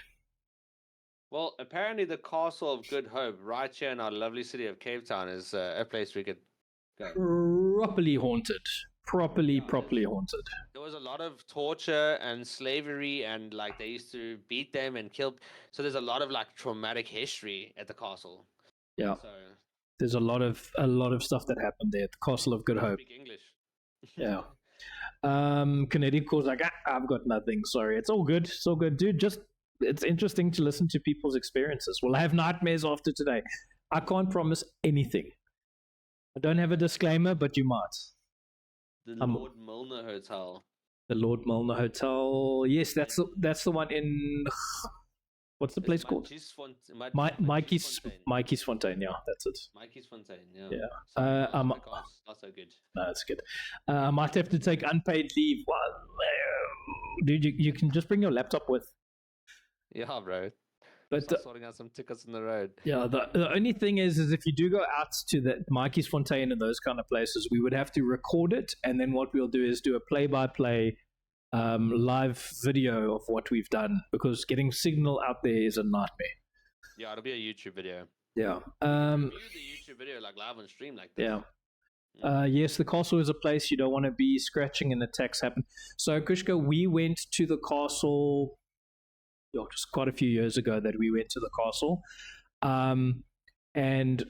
Well, apparently the Castle of Good Hope, right here in our lovely city of Cape Town, is a place we could go. Properly haunted. Properly haunted. There was a lot of torture and slavery, and like they used to beat them and kill. So there's a lot of like traumatic history at the castle. Yeah. So there's a lot of stuff that happened there at the Castle of Good Hope. Speak English. Yeah. Canadian calls like, I've got nothing. Sorry, it's all good, dude. Just it's interesting to listen to people's experiences. Will I have nightmares after today? I can't promise anything. I don't have a disclaimer, but you might. The Lord Milner Hotel. The Lord Milner Hotel. Yes, that's the one in. What's the place called? Mikey's Fontaine. Yeah, that's it. Mikey's Fontaine. Yeah. Yeah. Not so good. No, that's good. I might have to take unpaid leave. Dude, you can just bring your laptop with. Yeah, bro. But sorting out some tickets on the road. Yeah, the only thing is if you do go out to the Mikey's Fontaine and those kind of places, we would have to record it, and then what we'll do is do a play-by-play live video of what we've done, because getting signal out there is a nightmare. Yeah, it'll be a YouTube video. Yeah. Review the YouTube video like live on stream like this. Yeah. Yes, the castle is a place you don't want to be scratching and attacks happen. So, Kushka, we went to the castle just quite a few years ago that we went to the castle. And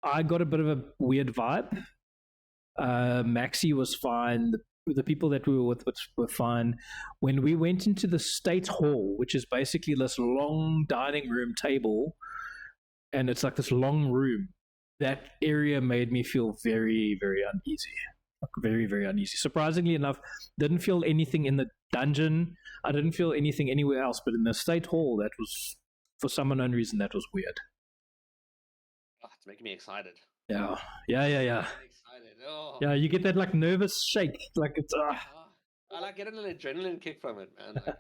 I got a bit of a weird vibe. Maxie was fine. The people that we were with were fine. When we went into the State Hall, which is basically this long dining room table, and it's like this long room, that area made me feel very, very uneasy. Very, very uneasy. Surprisingly enough, didn't feel anything in the dungeon. I didn't feel anything anywhere else, but in the State Hall, that was, for some unknown reason, that was weird. Oh, it's making me excited. Yeah. Excited Oh, Yeah, you get that like nervous shake, like it's. I like getting an adrenaline kick from it, man. Like,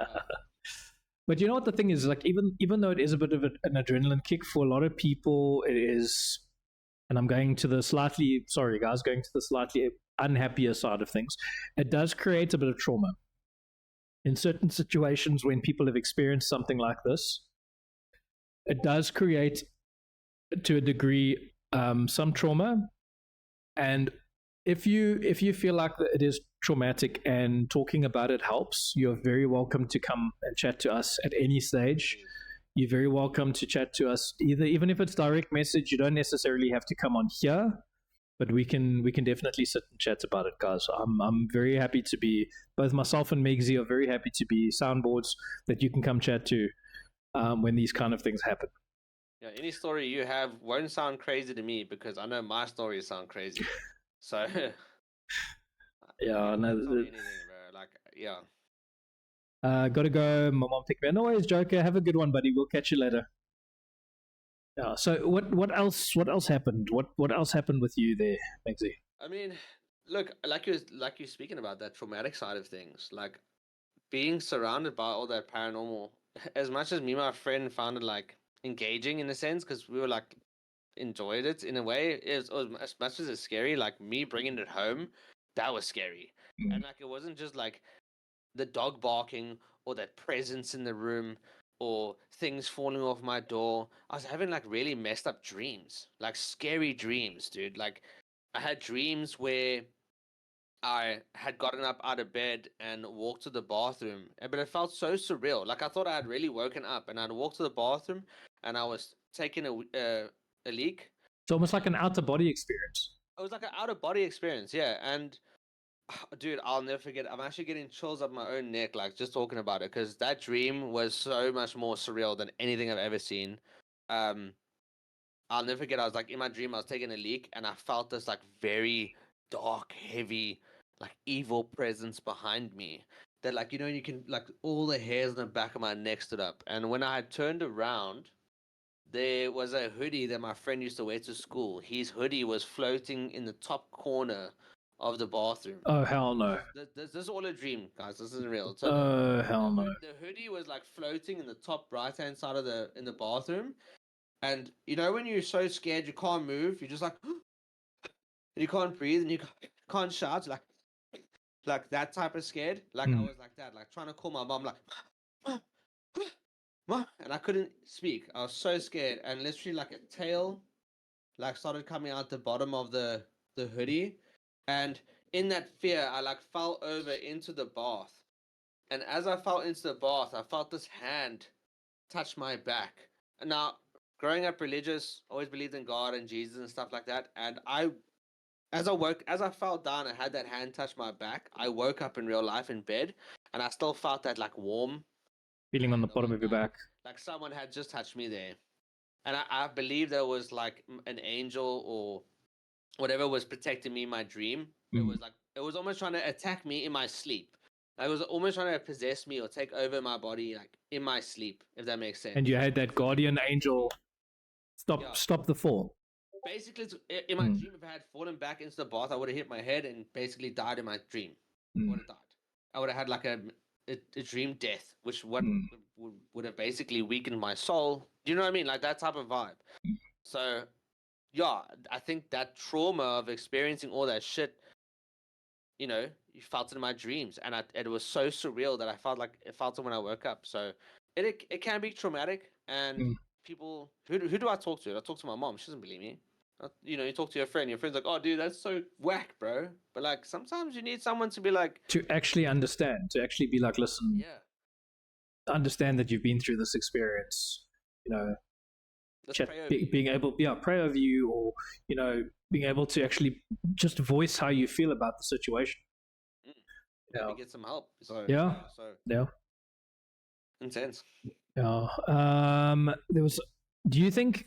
But you know what the thing is, like even though it is a bit of an adrenaline kick for a lot of people, it is. And I'm going to the slightly unhappier side of things. It does create a bit of trauma in certain situations when people have experienced something like this. It does create, to a degree, some trauma. And if you feel like it is traumatic and talking about it helps, you're very welcome to come and chat to us at any stage. You're very welcome to chat to us even if it's direct message. You don't necessarily have to come on here, but we can definitely sit and chat about it, guys. I'm very happy to be, both myself and Migzzy are very happy to be soundboards that you can come chat to when these kind of things happen. Yeah, any story you have won't sound crazy to me because I know my stories sound crazy. So yeah, no, anything, bro. Like, yeah. Gotta go. My mom picked me. No worries, Joker. Have a good one, buddy. We'll catch you later. Yeah. So what else happened? What else happened with you there, Migzzy? I mean, look, like you're speaking about that traumatic side of things, like being surrounded by all that paranormal. As much as me and my friend found it like engaging in a sense, because we were like enjoyed it in a way. It was as much as it's scary. Like me bringing it home, that was scary, and like it wasn't just like the dog barking or that presence in the room or things falling off my door. I was having like really messed up dreams, like scary dreams, dude. Like I had dreams where I had gotten up out of bed and walked to the bathroom, but it felt so surreal. Like I thought I had really woken up, and I'd walked to the bathroom, and I was taking a leak. It's almost like an out of body experience. It was like an out of body experience, yeah. And dude, I'll never forget. I'm actually getting chills up my own neck, like just talking about it, because that dream was so much more surreal than anything I've ever seen. Um, I'll never forget. I was like in my dream, I was taking a leak, and I felt this like very dark, heavy, like evil presence behind me. That like you can like all the hairs on the back of my neck stood up, and when I had turned around, there was a hoodie that my friend used to wear to school. His hoodie was floating in the top corner of the bathroom. Oh hell no! This is all a dream, guys. This isn't real. So oh hell no! The hoodie was like floating in the top right hand side of the bathroom, and you know when you're so scared you can't move, you're just like, and you can't breathe and you can't shout, like that type of scared. Like I was like that, like trying to call my mom, like, Mom, and I couldn't speak. I was so scared, and literally like a tail, like started coming out the bottom of the hoodie, and in that fear, I like fell over into the bath, and as I fell into the bath, I felt this hand touch my back. And now, growing up religious, always believed in God and Jesus and stuff like that, and as I fell down and had that hand touch my back, I woke up in real life in bed, and I still felt that like warm feeling on the bottom of your back, like someone had just touched me there, and I believe there was like an angel or whatever was protecting me in my dream. It was almost trying to attack me in my sleep. It was almost trying to possess me or take over my body, like in my sleep, if that makes sense. And you had that guardian angel stop the fall. Basically, in my dream, if I had fallen back into the bath, I would have hit my head and basically died in my dream. I would have died. I would have had like a dream death, which would have basically weakened my soul. Do you know what I mean? Like that type of vibe. So, yeah, I think that trauma of experiencing all that shit, you felt it in my dreams, and it was so surreal that I felt it when I woke up. So, it can be traumatic, and people. Who do I talk to? I talk to my mom. She doesn't believe me. You talk to your friend. Your friend's like, "Oh, dude, that's so whack, bro." But like, sometimes you need someone to be like, to actually understand, to actually be like, listen, understand that you've been through this experience. Being able, pray over you, or being able to actually just voice how you feel about the situation. Maybe get some help. So intense. Yeah. Do you think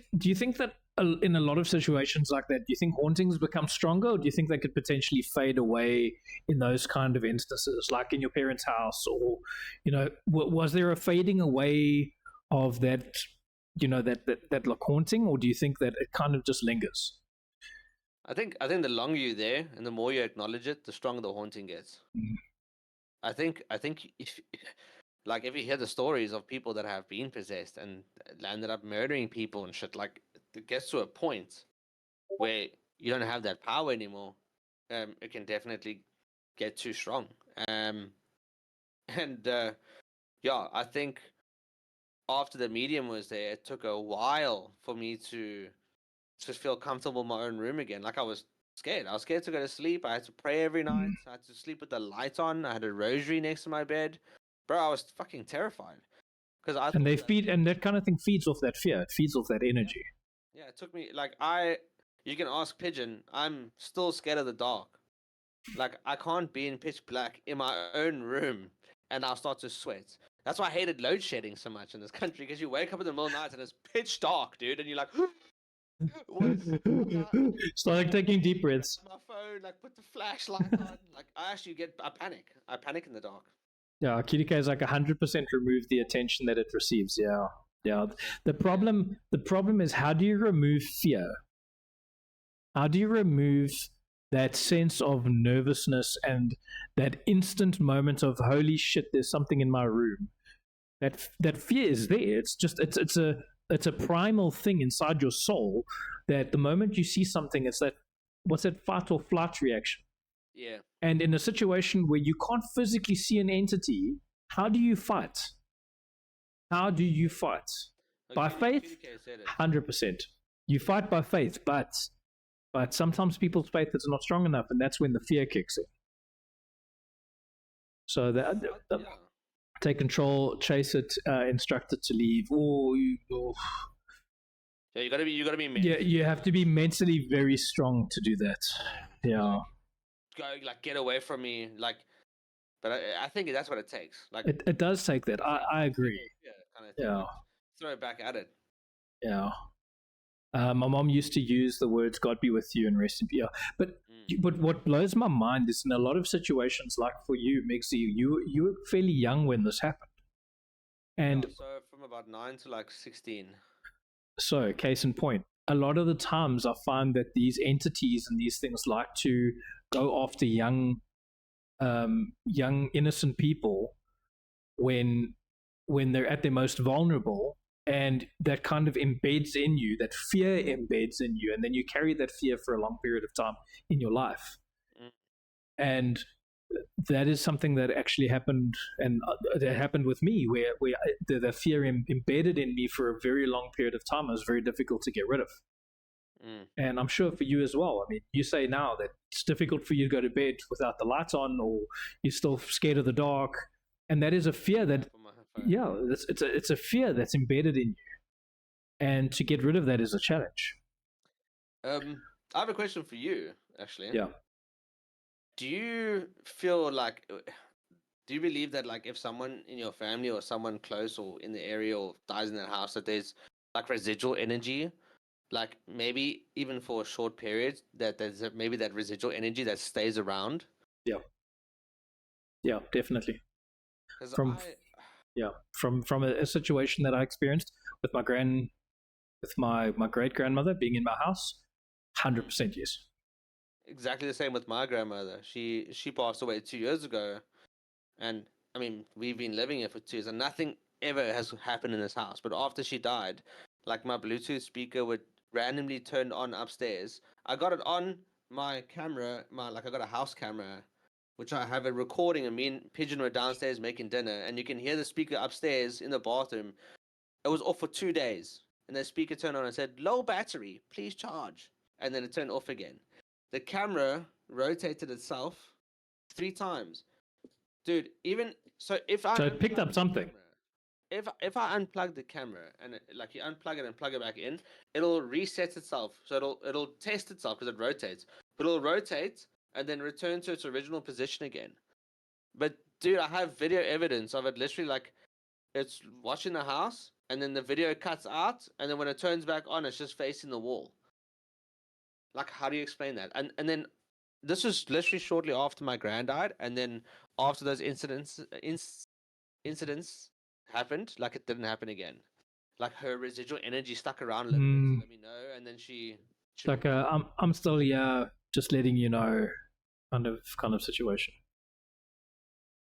that in a lot of situations like that, do you think hauntings become stronger, or do you think they could potentially fade away in those kind of instances, like in your parents' house, or was there a fading away of that, that like haunting, or do you think that it kind of just lingers? I think the longer you're there and the more you acknowledge it, the stronger the haunting gets. Mm. I think if like if you hear the stories of people that have been possessed and landed up murdering people and shit, like it gets to a point where you don't have that power anymore. It can definitely get too strong. Um, and yeah, I think after the medium was there, it took a while for me to just feel comfortable in my own room again. Like I was scared. I was scared to go to sleep. I had to pray every night. I had to sleep with the light on. I had a rosary next to my bed. Bro, I was fucking terrified because I And thought they that, feed, and that kind of thing feeds off that fear. It feeds off that yeah, energy. yeah, it took me like you can ask Pigeon. I'm still scared of the dark. Like I can't be in pitch black in my own room and I'll start to sweat. That's why I hated load shedding so much in this country because you wake up in the middle of the night and it's pitch dark, dude, and you're like, what is? Start like taking deep breaths. My phone, like put the flashlight on. Like I panic. I panic in the dark. Yeah, QDK is like 100% remove the attention that it receives. Yeah, yeah. The problem is, how do you remove fear? How do you remove that sense of nervousness and that instant moment of holy shit, there's something in my room? That fear is there. It's a primal thing inside your soul that the moment you see something, it's that, what's that, fight or flight reaction. Yeah. And in a situation where you can't physically see an entity, how do you fight? How do you fight? By faith? QDK said it. 100%. You fight by faith, but sometimes people's faith is not strong enough, and that's when the fear kicks in. So Yeah. take control, chase it, instruct it to leave. Yeah, you gotta be. Yeah, you have to be mentally very strong to do that. Yeah. Go like get away from me, like. But I think that's what it takes. Like It does take that. I agree. Yeah, kind of thing. Yeah. Like, throw it back at it. Yeah. My mom used to use the words "God be with you" and rest in peace. But what blows my mind is in a lot of situations, like for you, Migzzy, you were fairly young when this happened, and So from about 9 to like 16. so case in point, a lot of the times I find that these entities and these things like to go after young innocent people when they're at their most vulnerable, and that kind of embeds in you, that fear embeds in you, and then you carry that fear for a long period of time in your life. And that is something that actually happened, and that happened with me, where the fear embedded in me for a very long period of time. It was very difficult to get rid of. And I'm sure for you as well. I mean, you say now that it's difficult for you to go to bed without the lights on, or you're still scared of the dark, and that is a fear that, yeah, it's a fear that's embedded in you, and to get rid of that is a challenge. I have a question for you, actually. Yeah. Do you feel like, do you believe that like if someone in your family or someone close or in the area or dies in their house, that there's like residual energy, like maybe even for a short period, that there's maybe that residual energy that stays around? Yeah, definitely. From A situation that I experienced with my great grandmother being in my house, 100% yes. exactly the same with my grandmother. She passed away 2 years ago, and I mean we've been living here for 2 years, and nothing ever has happened in this house. But after she died, like my Bluetooth speaker would randomly turn on upstairs. I got it on my camera, I got a house camera, which I have a recording of me and Pigeon were downstairs making dinner, and you can hear the speaker upstairs in the bathroom. It was off for 2 days, and the speaker turned on and said, "Low battery, please charge," and then it turned off again. The camera rotated itself 3 times, dude. Even so, So it picked up something. If I unplug the camera and like you unplug it and plug it back in, it'll reset itself. So it'll test itself because it rotates, but it'll rotate and then return to its original position again. But dude, I have video evidence of it. Literally, like it's watching the house, and then the video cuts out, and then when it turns back on, it's just facing the wall. Like, how do you explain that? And then this was literally shortly after my grand died, and then after those incidents happened, like it didn't happen again. Like her residual energy stuck around a little bit to let me know, and then she It's like I'm still here, just letting you know, kind of situation.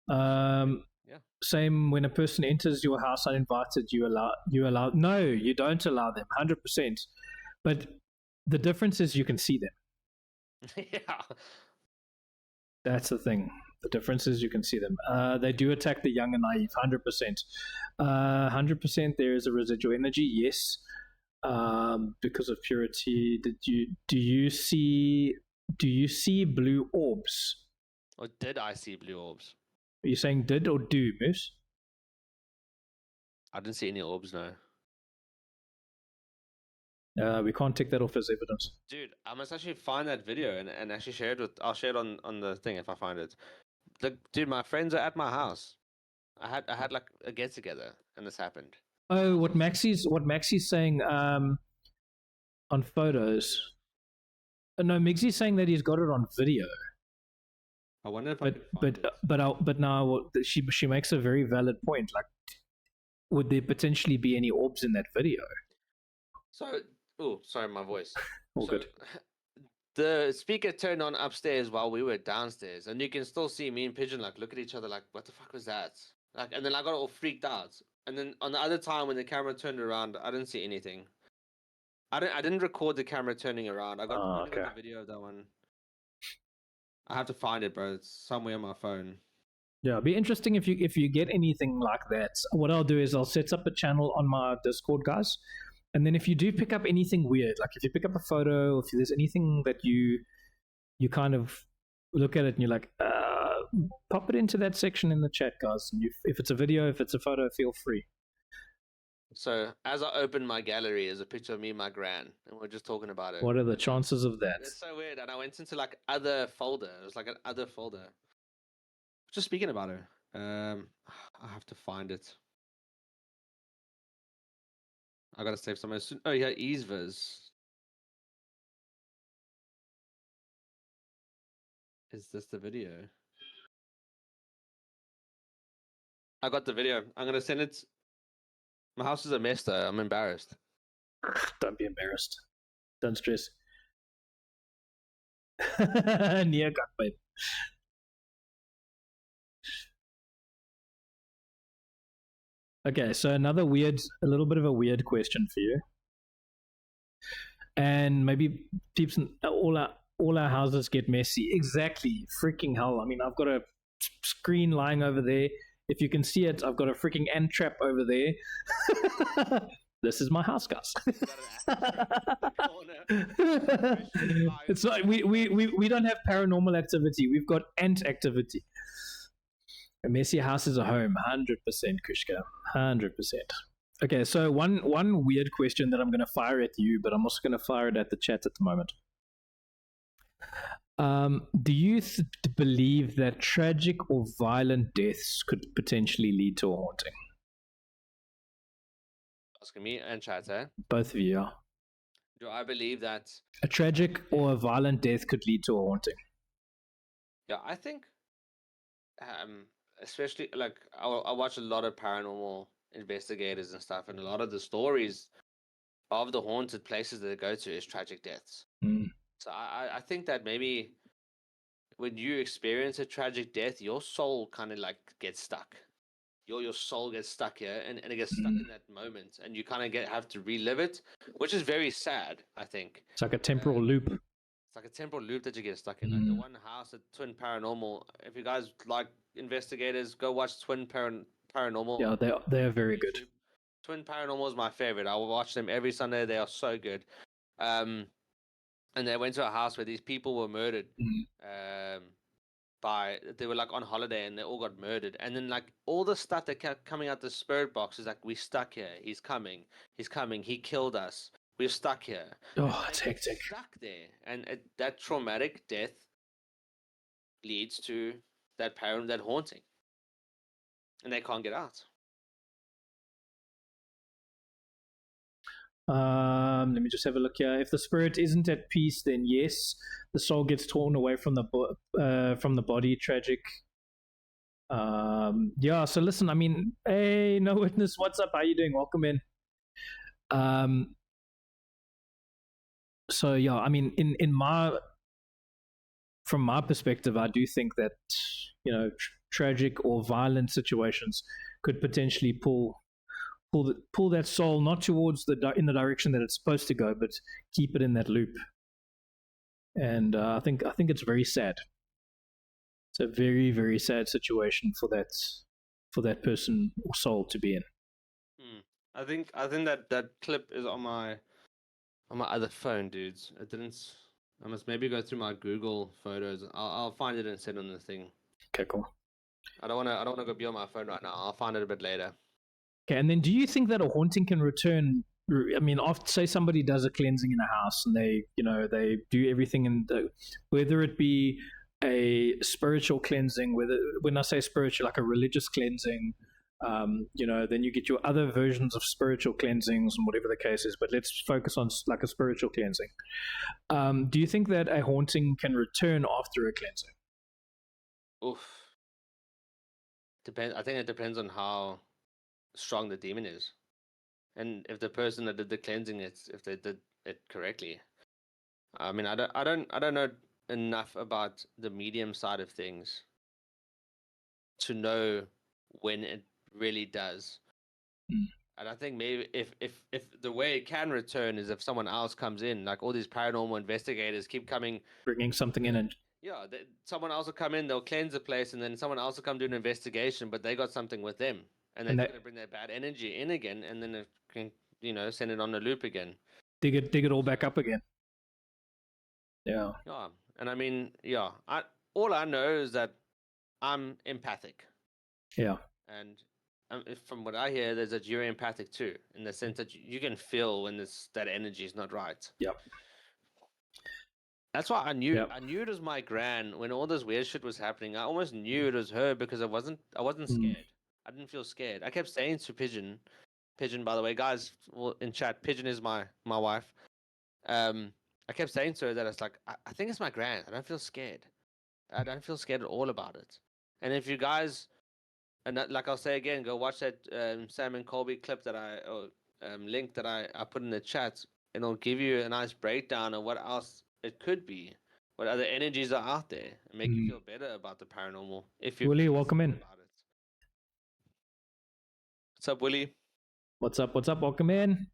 Yeah. Same when a person enters your house uninvited, you allow. No, you don't allow them. 100%. But the difference is you can see them. Yeah. That's the thing. The difference is you can see them. They do attack the young and naive. 100%. 100%. There is a residual energy. Yes. Because of purity. Do you see blue orbs? Or did I see blue orbs? Are you saying did or do, Moose? I didn't see any orbs, no. We can't take that off as evidence. Dude, I must actually find that video and actually share it with. I'll share it on the thing if I find it. Dude, my friends are at my house. I had like a get together and this happened. Oh, what Maxie's saying on photos. No, Migzzy's saying that he's got it on video. I wonder if I can find it. But now she makes a very valid point. Like, would there potentially be any orbs in that video? So, oh, sorry, my voice. All good. The speaker turned on upstairs while we were downstairs, and you can still see me and Pigeon like look at each other like, what the fuck was that? Like, and then I got all freaked out. And then on the other time when the camera turned around, I didn't see anything. I didn't record the camera turning around. I got the video of that one. I have to find it, bro. It's somewhere on my phone. Yeah, it'd be interesting if you get anything like that. What I'll do is I'll set up a channel on my Discord, guys. And then if you do pick up anything weird, like if you pick up a photo, if there's anything that you kind of look at it and you're like, pop it into that section in the chat, guys. And if it's a video, if it's a photo, feel free. So as I opened my gallery, is a picture of me and my gran, and we're just talking about it. What are the chances of that? It's so weird. And I went into like other folder. It was like an other folder. Just speaking about her. I have to find it. I gotta save somewhere soon. Oh yeah, Easvers. Is this the video? I got the video. I'm gonna send it. My house is a mess though. I'm embarrassed. Don't be embarrassed. Don't stress. Near got babe. Okay, so a little bit of a weird question for you. And maybe peeps, all our houses get messy. Exactly. Freaking hell. I mean, I've got a screen lying over there. If you can see it, I've got a freaking ant trap over there. This is my house, guys. It's like we don't have paranormal activity. We've got ant activity. A messy house is a home. 100%, Kushka. 100%. Okay, so one weird question that I'm going to fire at you, but I'm also going to fire it at the chat at the moment. Do you believe that tragic or violent deaths could potentially lead to a haunting? Asking me and chat, eh? Both of you, yeah. Do I believe that a tragic or a violent death could lead to a haunting? Yeah, I think, especially like I watch a lot of paranormal investigators and stuff, and a lot of the stories of the haunted places that they go to is tragic deaths. So I think that maybe when you experience a tragic death, your soul kind of like gets stuck. Your soul gets stuck here, and it gets stuck in that moment, and you kind of have to relive it, which is very sad, I think. It's like a temporal loop. It's like a temporal loop that you get stuck in. Like the one house at Twin Paranormal, if you guys like investigators, go watch Twin Paranormal. Yeah, they are very good. Twin Paranormal is my favorite. I will watch them every Sunday. They are so good. And they went to a house where these people were murdered. They were like on holiday and they all got murdered. And then like all the stuff that kept coming out the spirit box is like, we're stuck here. He's coming. He killed us. We're stuck here. Oh, it's hectic. Stuck there. And that traumatic death leads to that haunting. And they can't get out. Let me just have a look here. If the spirit isn't at peace, then yes, the soul gets torn away from the body. Tragic. Yeah. So listen, I mean, hey, No Witness, what's up? How you doing? Welcome in. So yeah, I mean, in my from my perspective, I do think that tragic or violent situations could potentially pull that soul not towards in the direction that it's supposed to go, but keep it in that loop. And I think it's very sad. It's a very, very sad situation for that person or soul to be in. I think that clip is on my other phone, dudes. It didn't. I must maybe go through my Google photos. I'll find it and send on the thing. Okay, cool. I don't wanna go be on my phone right now. I'll find it a bit later. Okay, and then do you think that a haunting can return? I mean, after say somebody does a cleansing in a house and they do everything in whether it be a spiritual cleansing, when I say spiritual, like a religious cleansing, then you get your other versions of spiritual cleansings and whatever the case is. But let's focus on like a spiritual cleansing. Do you think that a haunting can return after a cleansing? Oof. I think it depends on how strong the demon is, and if the person that did the cleansing, if they did it correctly. I mean, I don't know enough about the medium side of things to know when it really does. And I think maybe if the way it can return is if someone else comes in, like all these paranormal investigators keep coming, bringing something in, and someone else will come in, they'll cleanse the place, and then someone else will come do an investigation, but they got something with them, and they're going to bring that bad energy in again, and then it can send it on the loop again, dig it all back up again. Yeah. And I mean, all I know is that I'm empathic. Yeah. And from what I hear, there's that you're empathic too, in the sense that you can feel when that energy is not right. Yep. That's why I knew it was my gran when all this weird shit was happening. I almost knew it was her because I wasn't scared. I didn't feel scared. I kept saying to Pigeon, by the way, guys, in chat, Pigeon is my wife. I kept saying to her that it's like, I think it's my gran. I don't feel scared. I don't feel scared at all about it. And if you guys, and like I'll say again, go watch that Sam and Colby clip link that I put in the chat, and it'll give you a nice breakdown of what else it could be, what other energies are out there, and make you feel better about the paranormal. If you Willie, welcome in. What's up, Willie? What's up? Welcome in.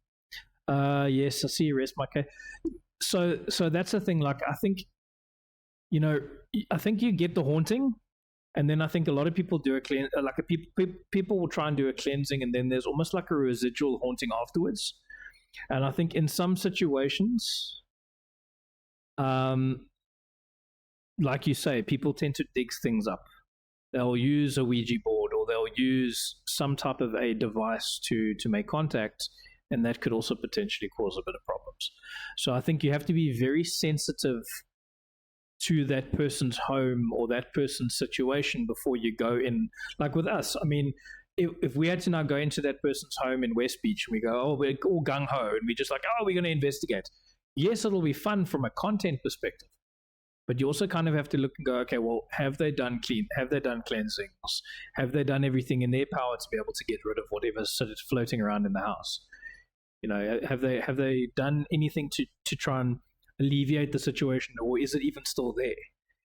Yes, I see you. Rest my case. So that's the thing. Like, I think, I think you get the haunting, and then I think a lot of people do people will try and do a cleansing, and then there's almost like a residual haunting afterwards. And I think in some situations, like you say, people tend to dig things up. They'll use a Ouija board, or they'll use some type of a device to make contact, and that could also potentially cause a bit of problems. So I think you have to be very sensitive to that person's home or that person's situation before you go in. Like with us, I mean, if we had to now go into that person's home in West Beach, and we go, oh, we're all gung-ho, and we're just like, oh, we're going to investigate. Yes, it'll be fun from a content perspective, but you also kind of have to look and go, okay, well, have they done cleansings? Have they done everything in their power to be able to get rid of whatever's sort of floating around in the house? Have they done anything to try and alleviate the situation, or is it even still there?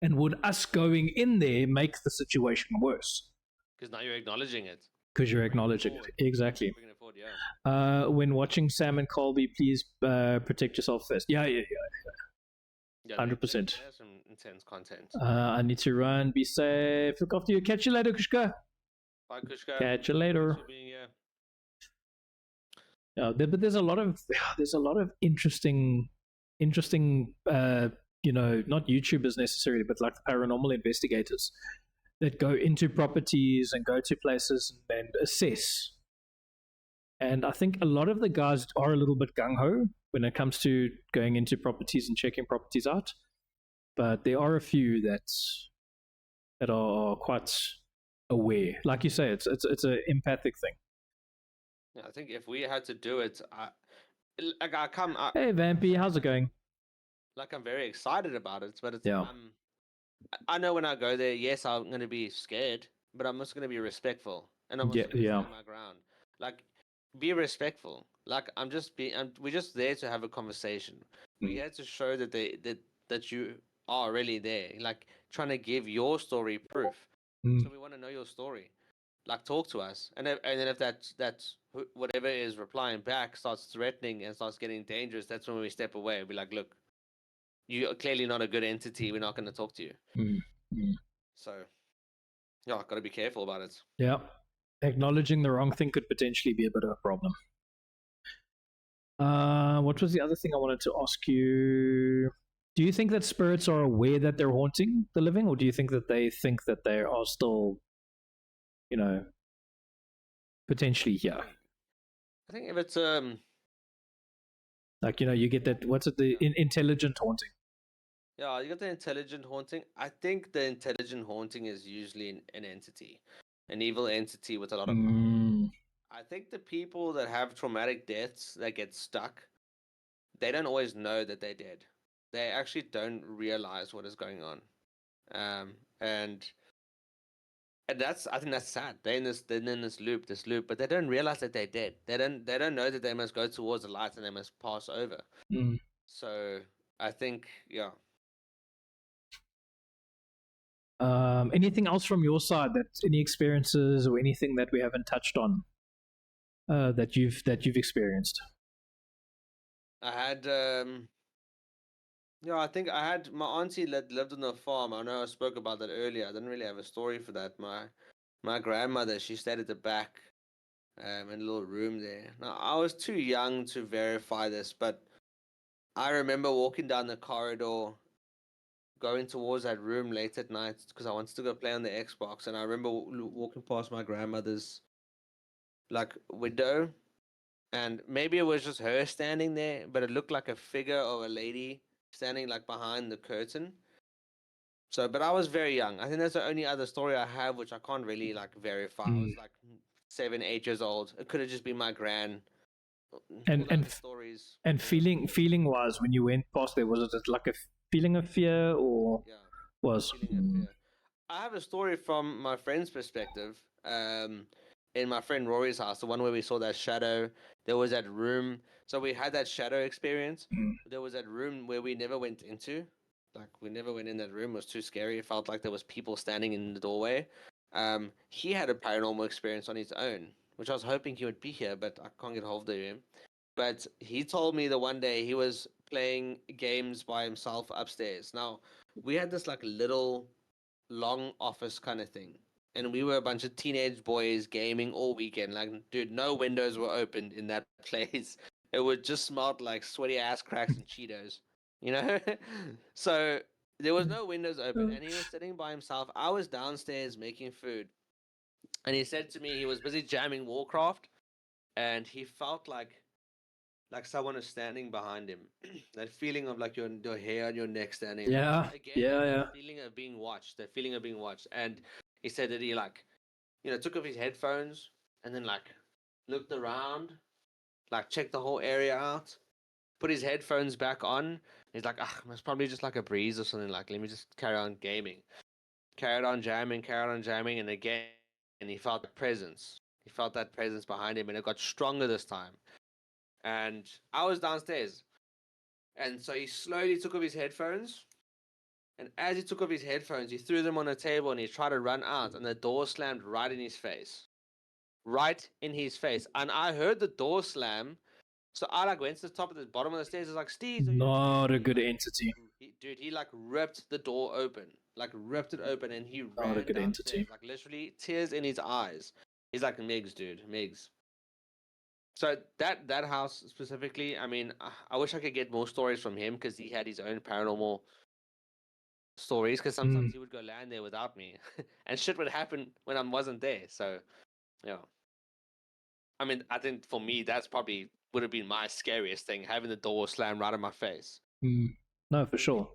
And would us going in there make the situation worse? Because now you're acknowledging it. Because you're acknowledging it. Exactly. When watching Sam and Colby, please protect yourself first. Yeah. 100%. There's some intense content. I need to run. Be safe. Look after you. Catch you later, Kushka. Bye, Kushka. Catch you later. Thanks for being here. But there's a lot of interesting, not YouTubers necessarily, but like the paranormal investigators that go into properties and go to places and assess. And I think a lot of the guys are a little bit gung-ho when it comes to going into properties and checking properties out. But there are a few that are quite aware. Like you say, it's an empathic thing. Yeah, I think if we had to do it, Hey, Vampy, how's it going? Like, I'm very excited about it, but it's yeah. I know when I go there, yes, I'm going to be scared, but I'm also going to be respectful, and I'm also going to stand my ground. Like, be respectful. Like we're just there to have a conversation. We're here to show that you are really there. Like trying to give your story proof. Mm. So we want to know your story. Like talk to us, and then if that's whatever is replying back starts threatening and starts getting dangerous, that's when we step away. We're like, look, you're clearly not a good entity. We're not going to talk to you. Mm. Mm. So yeah, got to be careful about it. Yeah. Acknowledging the wrong thing could potentially be a bit of a problem. What was the other thing I wanted to ask you? Do you think that spirits are aware that they're haunting the living, or do you think that they think that they are still, potentially here? I think if it's Like, you get that, what's it, the intelligent haunting? yeah, you got the intelligent haunting. I think the intelligent haunting is usually an entity, an evil entity with a lot of power. Mm. I think the people that have traumatic deaths that get stuck, they don't always know that they're dead. They actually don't realize what is going on. Um, and I think that's sad. They're in this loop, but they don't realize that they're dead. They don't know that they must go towards the light and they must pass over. Mm. So I think, yeah. Anything else from your side, that any experiences or anything that we haven't touched on, that you've experienced? I had yeah, I think I had my auntie lived on a farm. I know I spoke about that earlier. I didn't really have a story for that. My grandmother, she stayed at the back, in a little room there. Now I was too young to verify this, but I remember walking down the corridor, going towards that room late at night because I wanted to go play on the Xbox, and I remember walking past my grandmother's like window, and maybe it was just her standing there, but it looked like a figure of a lady standing like behind the curtain. So, but I was very young. I think that's the only other story I have, which I can't really like verify. I was like 7, 8 years old. It could have just been my gran. And All the other stories. and feeling wise, when you went past there, was it like a feeling of fear, or Yeah, was? feeling of fear. I have a story from my friend's perspective. In my friend Rory's house, the one where we saw that shadow, there was that room. So we had that shadow experience. There was that room where we never went into. Like we never went in that room. It was too scary. It felt like there was people standing in the doorway. He had a paranormal experience on his own, which I was hoping he would be here, but I can't get hold of him. But he told me that one day he was playing games by himself upstairs. Now we had this like little long office kind of thing. And we were a bunch of teenage boys gaming all weekend. Like, dude, no windows were opened in that place. It would just smelled like sweaty ass cracks and Cheetos, you know? So there was no windows open, and he was sitting by himself. I was downstairs making food, and he said to me he was busy jamming Warcraft, and he felt like someone is standing behind him. That feeling of like your hair on your neck standing. Yeah, Again, yeah. that feeling of being watched. That feeling of being watched. And he said that he like, took off his headphones and then like looked around, like checked the whole area out, put his headphones back on. He's like, ah, it's probably just like a breeze or something. Like, let me just carry on gaming. Carried on jamming, and again, and he felt the presence. He felt that presence behind him, and it got stronger this time. And I was downstairs. And so he slowly took off his headphones. And as he took off his headphones, he threw them on the table and he tried to run out. And the door slammed right in his face. Right in his face. And I heard the door slam. So I like went to the top of the bottom of the stairs. I was like, Steve, Not a good like, entity. dude, he like ripped the door open. Like ripped it open and he Not a ran good downstairs. entity. Like literally tears in his eyes. He's like, Miggs, dude, Miggs. So that house specifically, I mean, I wish I could get more stories from him because he had his own paranormal stories. Because sometimes he would go land there without me, and shit would happen when I wasn't there. So, yeah. I mean, I think for me that's probably would have been my scariest thing, having the door slam right in my face. No, for sure.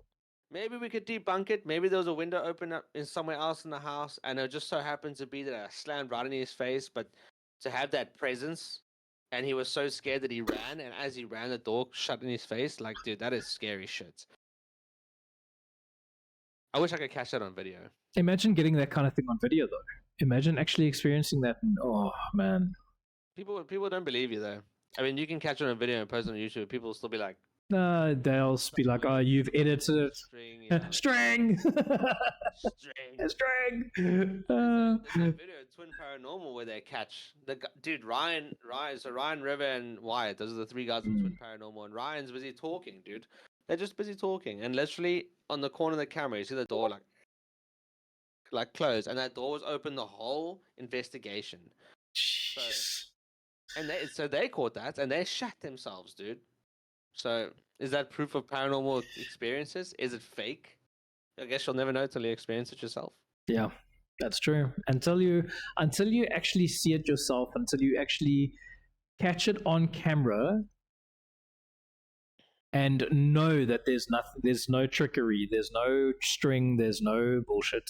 Maybe we could debunk it. Maybe there was a window open up in somewhere else in the house, and it just so happened to be that I slammed right in his face. But to have that presence, and he was so scared that he ran, and as he ran, the door shut in his face. Like, dude, that is scary shit. I wish I could catch that on video. Imagine getting that kind of thing on video, though. Imagine actually experiencing that. Oh man. People don't believe you though. I mean, you can catch it on a video and post it on YouTube. People will still be like, They'll be like, "Oh, you've edited it." string, yeah. String. String. String. There's a video, Twin Paranormal, where they catch dude Ryan. So Ryan, River, and Wyatt. Those are the three guys in Twin Paranormal, and Ryan's busy talking, dude. They're just busy talking, and literally on the corner of the camera, you see the door like closed, and that door was open the whole investigation. Jeez. So they caught that, and they shat themselves, dude. So is that proof of paranormal experiences? Is it fake? I guess you'll never know till you experience it yourself. Yeah, that's true. Until you actually see it yourself, until you actually catch it on camera and know that there's nothing, there's no trickery, there's no string, there's no bullshit.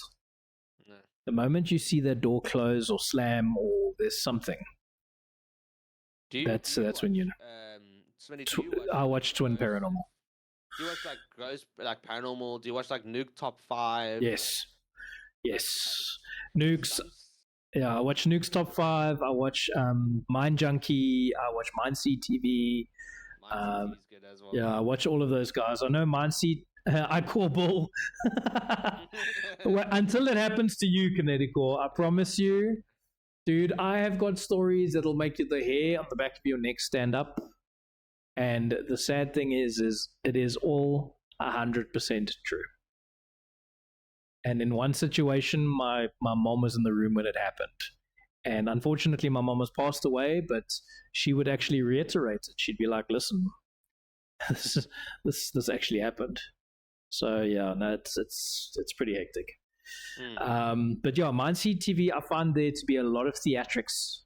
No. The moment you see that door close or slam or there's something, that's when you know. Smitty, I watch Twin Paranormal. Do you watch like Ghost, like Paranormal? Do you watch like Nuke Top 5? Yes. Nukes. Yeah, I watch Nuke's Top 5. I watch Mind Junkie. I watch Mindseed TV. Mind is good as well. Yeah, I watch all of those guys. I know Mindseed. I call bull. Until it happens to you, Connecticut, I promise you, dude, I have got stories that'll make the hair on the back of your neck stand up. And the sad thing is it is all 100% true. And in one situation, my mom was in the room when it happened. And unfortunately, my mom has passed away, but she would actually reiterate it. She'd be like, listen, this actually happened. So yeah, no, it's pretty hectic. But yeah, Mindseed TV, I find there to be a lot of theatrics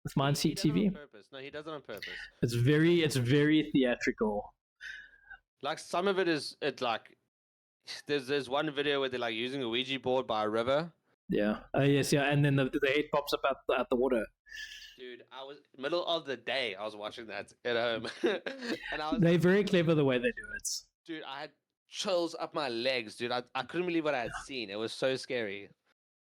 with Mindseed TV. On purpose. No, he does it on purpose. It's very theatrical. Like some of it is like there's one video where they're like using a Ouija board by a river. Yeah. Yes. Yeah. And then the head pops up out the water. Dude, I was middle of the day. I was watching that at home, and they're very clever the way they do it. Dude, I had chills up my legs, dude. I couldn't believe what I had seen. It was so scary.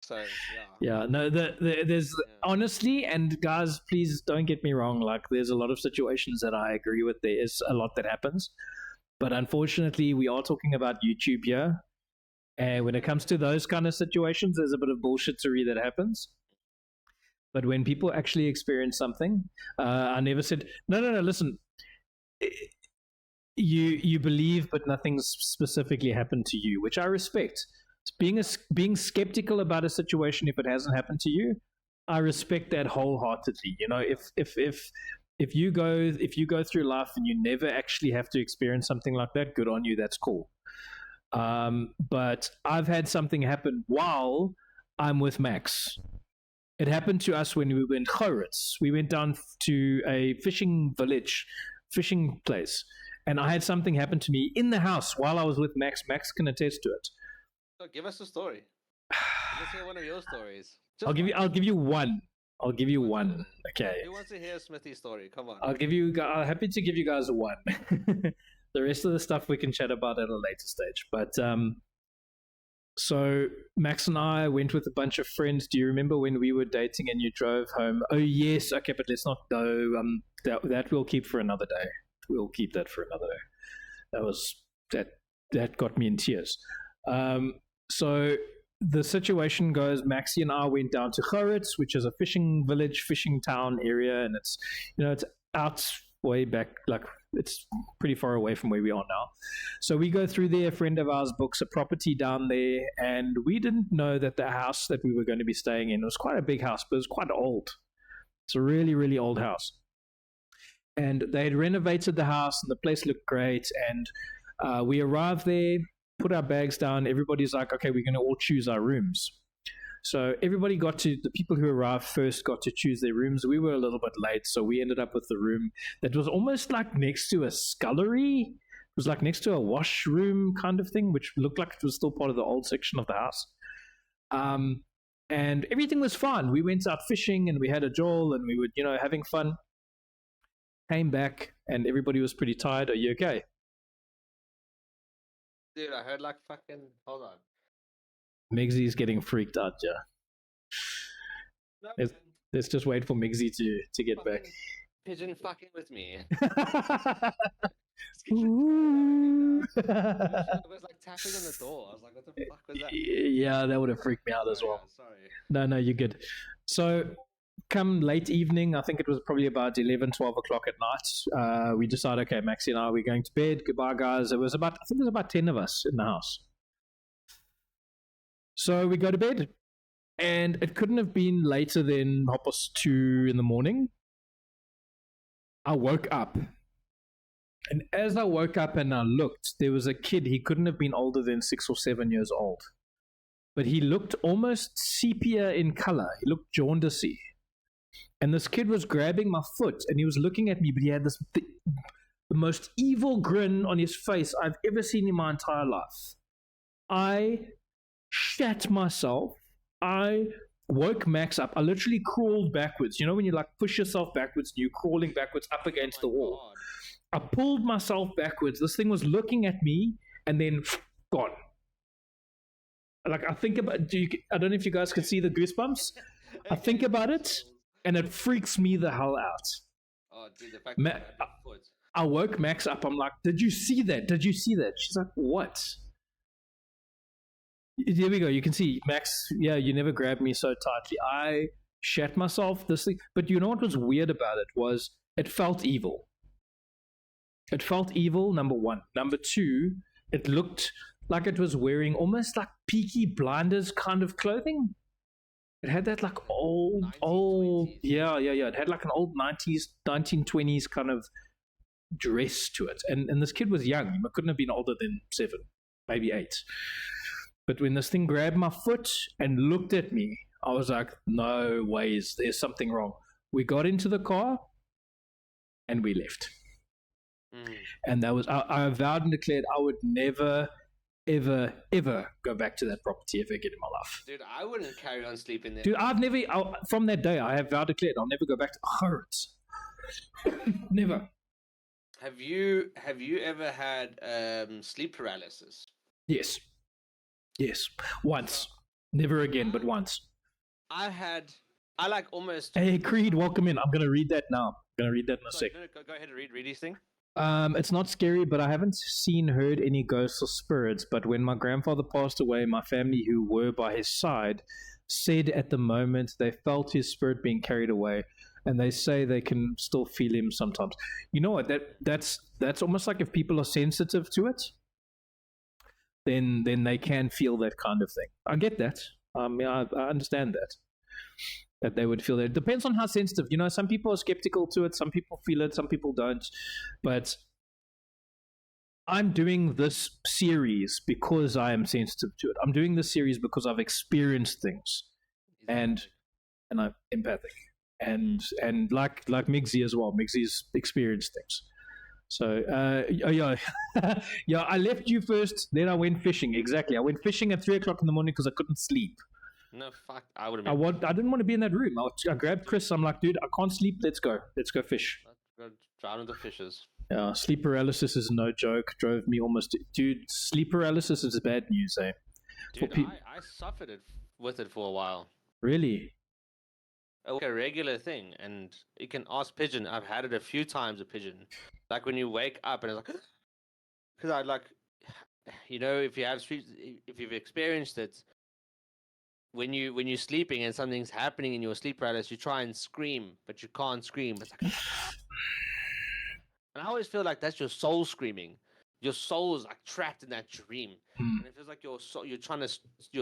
So yeah. Yeah. No. There's honestly, and guys, please don't get me wrong. Like, there's a lot of situations that I agree with. There is a lot that happens, but unfortunately, we are talking about YouTube here. And when it comes to those kind of situations, there's a bit of bullshittery that happens. But when people actually experience something, I never said, no, listen, you believe, but nothing's specifically happened to you, which I respect. Being skeptical about a situation if it hasn't happened to you, I respect that wholeheartedly. You know, if you go through life and you never actually have to experience something like that, good on you. That's cool. But I've had something happen while I'm with Max. It happened to us when we were in Choritz. We went down to a fishing place, and I had something happen to me in the house while I was with Max. Max can attest to it. So give us a story. Let's hear one of your stories. I'll give you one. Okay. Who wants to hear Smithy's story? Come on. I'm happy to give you guys a one. The rest of the stuff we can chat about at a later stage. But so Max and I went with a bunch of friends. Do you remember when we were dating and you drove home? Oh yes. Okay, but let's not go. That we'll keep for another day. We'll keep that for another day. That got me in tears. So the situation goes, Maxie and I went down to Choritz, which is a fishing village, fishing town area, and it's out way back, like it's pretty far away from where we are now. So we go through there. A friend of ours books a property down there, and we didn't know that the house that we were going to be staying in was quite a big house, but it was quite old. It's a really, really old house. And they had renovated the house, and the place looked great. And we arrived there, put our bags down. Everybody's like, okay, we're going to all choose our rooms. So the people who arrived first got to choose their rooms. We were a little bit late, so we ended up with the room that was almost like next to a scullery. It was like next to a washroom kind of thing, which looked like it was still part of the old section of the house. And everything was fine. We went out fishing and we had a joel and we were, having fun. Came back and everybody was pretty tired. Are you okay? Dude, I heard like fucking. Hold on. Migzzy's getting freaked out, yeah. No, Let's just wait for Migzzy to get back. pigeon fucking with me. It was like tapping on the door. I was like, what the fuck was that? Yeah, that would have freaked me out as Sorry, well. guys, sorry. No, you're good. So, come late evening, I think it was probably about 11, 12 o'clock at night, we decided, okay, Maxie and I, we're going to bed. Goodbye, guys. I think it was about 10 of us in the house. So we go to bed, and it couldn't have been later than 2:30 in the morning. I woke up. And as I woke up and I looked, there was a kid. He couldn't have been older than 6 or 7 years old. But he looked almost sepia in color. He looked jaundicey. And this kid was grabbing my foot and he was looking at me, but he had the most evil grin on his face I've ever seen in my entire life. I shat myself. I woke Max up. I literally crawled backwards. You know when you like push yourself backwards and you're crawling backwards up against the wall? God. I pulled myself backwards. This thing was looking at me and then gone. Like I think about, I don't know if you guys can see the goosebumps. I think about it and it freaks me the hell out. Oh, dude, the fact that you had your foot. I woke Max up. I'm like, did you see that? Did you see that? She's like, what? There we go. You can see Max. Yeah, you never grabbed me so tightly. I shat myself. This thing. But you know what was weird about it was it felt evil. It felt evil, number one. Number two, it looked like it was wearing almost like Peaky Blinders kind of clothing. It had that like old, 1920s. yeah. It had like an old 90s, 1920s kind of dress to it. And this kid was young. He couldn't have been older than 7, maybe 8. But when this thing grabbed my foot and looked at me, I was like, no ways, there's something wrong. We got into the car and we left. And that was, I vowed and declared I would never, ever, ever go back to that property ever again in my life. Dude, I wouldn't carry on sleeping there. Dude, from that day, I have vowed declared I'll never go back to Hurts. Never. Have you ever had sleep paralysis? Yes. Once. Never again, but once. I like almost. Hey, Creed, welcome in. I'm going to read that now. I'm going to read that in a sec. No, go ahead and read his thing. It's not scary, but I haven't heard any ghosts or spirits. But when my grandfather passed away, my family who were by his side said at the moment they felt his spirit being carried away, and they say they can still feel him sometimes. You know what? That's almost like if people are sensitive to it, then they can feel that kind of thing. I get that. I understand that they would feel that. It depends on how sensitive. You know, some people are skeptical to it. Some people feel it. Some people don't. But I'm doing this series because I am sensitive to it. I'm doing this series because I've experienced things, and I'm empathic, and like Migzzy as well. Migzzy's experienced things. So, yeah, I left you first. Then I went fishing. Exactly, I went fishing at 3 o'clock in the morning because I couldn't sleep. No, fuck. I would have. I didn't want to be in that room. I grabbed Chris. I'm like, dude, I can't sleep. Let's go fish. Go drown in the fishes. Yeah, sleep paralysis is no joke. Drove me almost. Dude, sleep paralysis is bad news, eh? Dude, I suffered with it for a while. Really? Like a regular thing, and you can ask Pigeon. I've had it a few times. A Pigeon, like when you wake up and it's like, because I like, you know, if you've experienced it. When you're sleeping and something's happening in your sleep paralysis, you try and scream, but you can't scream. It's like, and I always feel like that's your soul screaming. Your soul is like trapped in that dream, and it feels like your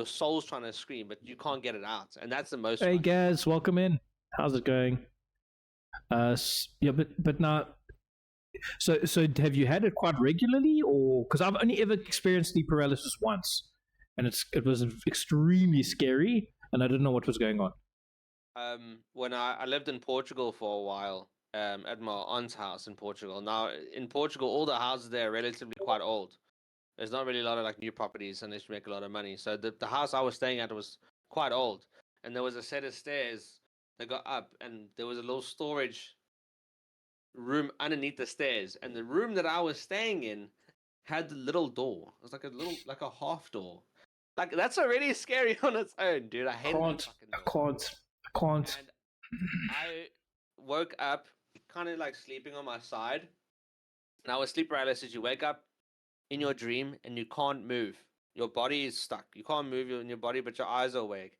soul's trying to scream, but you can't get it out, and that's the most. Hey guys, welcome in. How's it going? Yeah, but now, so have you had it quite regularly, or because I've only ever experienced sleep paralysis once. And it was extremely scary, and I didn't know what was going on. When I lived in Portugal for a while, at my aunt's house in Portugal. Now, in Portugal, all the houses there are relatively quite old. There's not really a lot of like new properties unless you make a lot of money. So the house I was staying at was quite old, and there was a set of stairs that got up, and there was a little storage room underneath the stairs, and the room that I was staying in had the little door. It was like a half door. Like, that's already scary on its own, dude. I hate that fucking door. I can't. And I woke up kind of like sleeping on my side. And I was sleep paralysis. You wake up in your dream and you can't move. Your body is stuck. You can't move in your body, but your eyes are awake.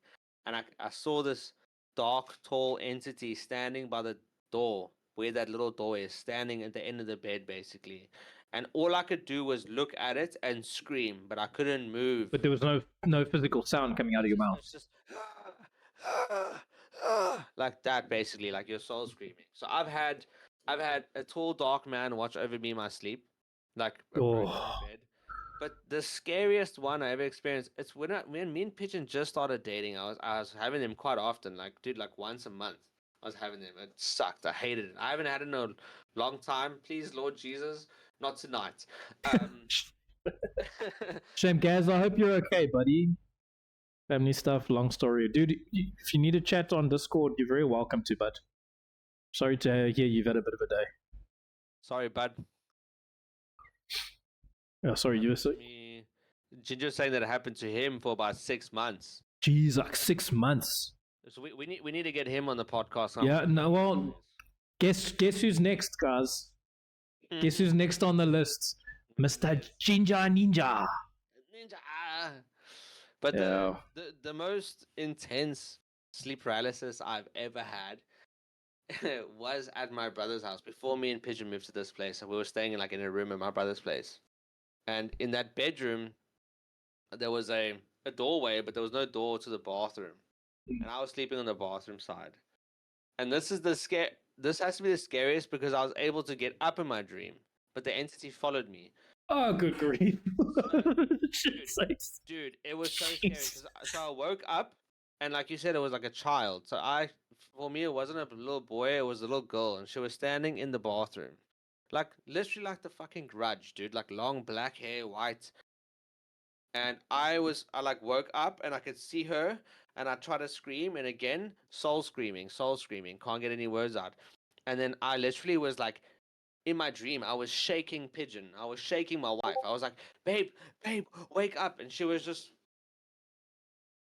And I saw this dark, tall entity standing by the door, where that little door is, standing at the end of the bed, basically. And all I could do was look at it and scream, but I couldn't move. But there was no physical sound coming out of your mouth. It's just like that, basically, like your soul screaming. So I've had a tall dark man watch over me in my sleep, like approaching my bed. But the scariest one I ever experienced, it's when me and Pigeon just started dating. I was having them quite often, like dude, like once a month. I was having them. It sucked. I hated it. I haven't had it in a long time. Please, Lord Jesus, not tonight. Shame, Gaz. I hope you're okay, buddy. Family stuff, long story. Dude, if you need to chat on Discord, you're very welcome to, but sorry to hear you've had a bit of a day. Sorry, bud. Oh, sorry, you were saying? Ginger's saying that it happened to him for about 6 months. Jeez, like 6 months. So we need to get him on the podcast. Yeah, no, well, guess who's next, guys? Guess who's next on the list? Mr. Ginger Ninja. But yeah. the most intense sleep paralysis I've ever had was at my brother's house before me and Pigeon moved to this place. And we were staying in a room at my brother's place. And in that bedroom, there was a doorway, but there was no door to the bathroom. And I was sleeping on the bathroom side. And this is this has to be the scariest because I was able to get up in my dream, but the entity followed me. Oh, good grief. Dude, it was so scary. So I woke up, and like you said, it was like a child. So for me, it wasn't a little boy, it was a little girl, and she was standing in the bathroom. Like, literally like the fucking Grudge, dude. Like, long black hair, white. And I woke up, and I could see her, and I tried to scream, and again, soul screaming, can't get any words out. And then I literally was like, in my dream, I was shaking Pigeon. I was shaking my wife. I was like, babe, wake up. And she was just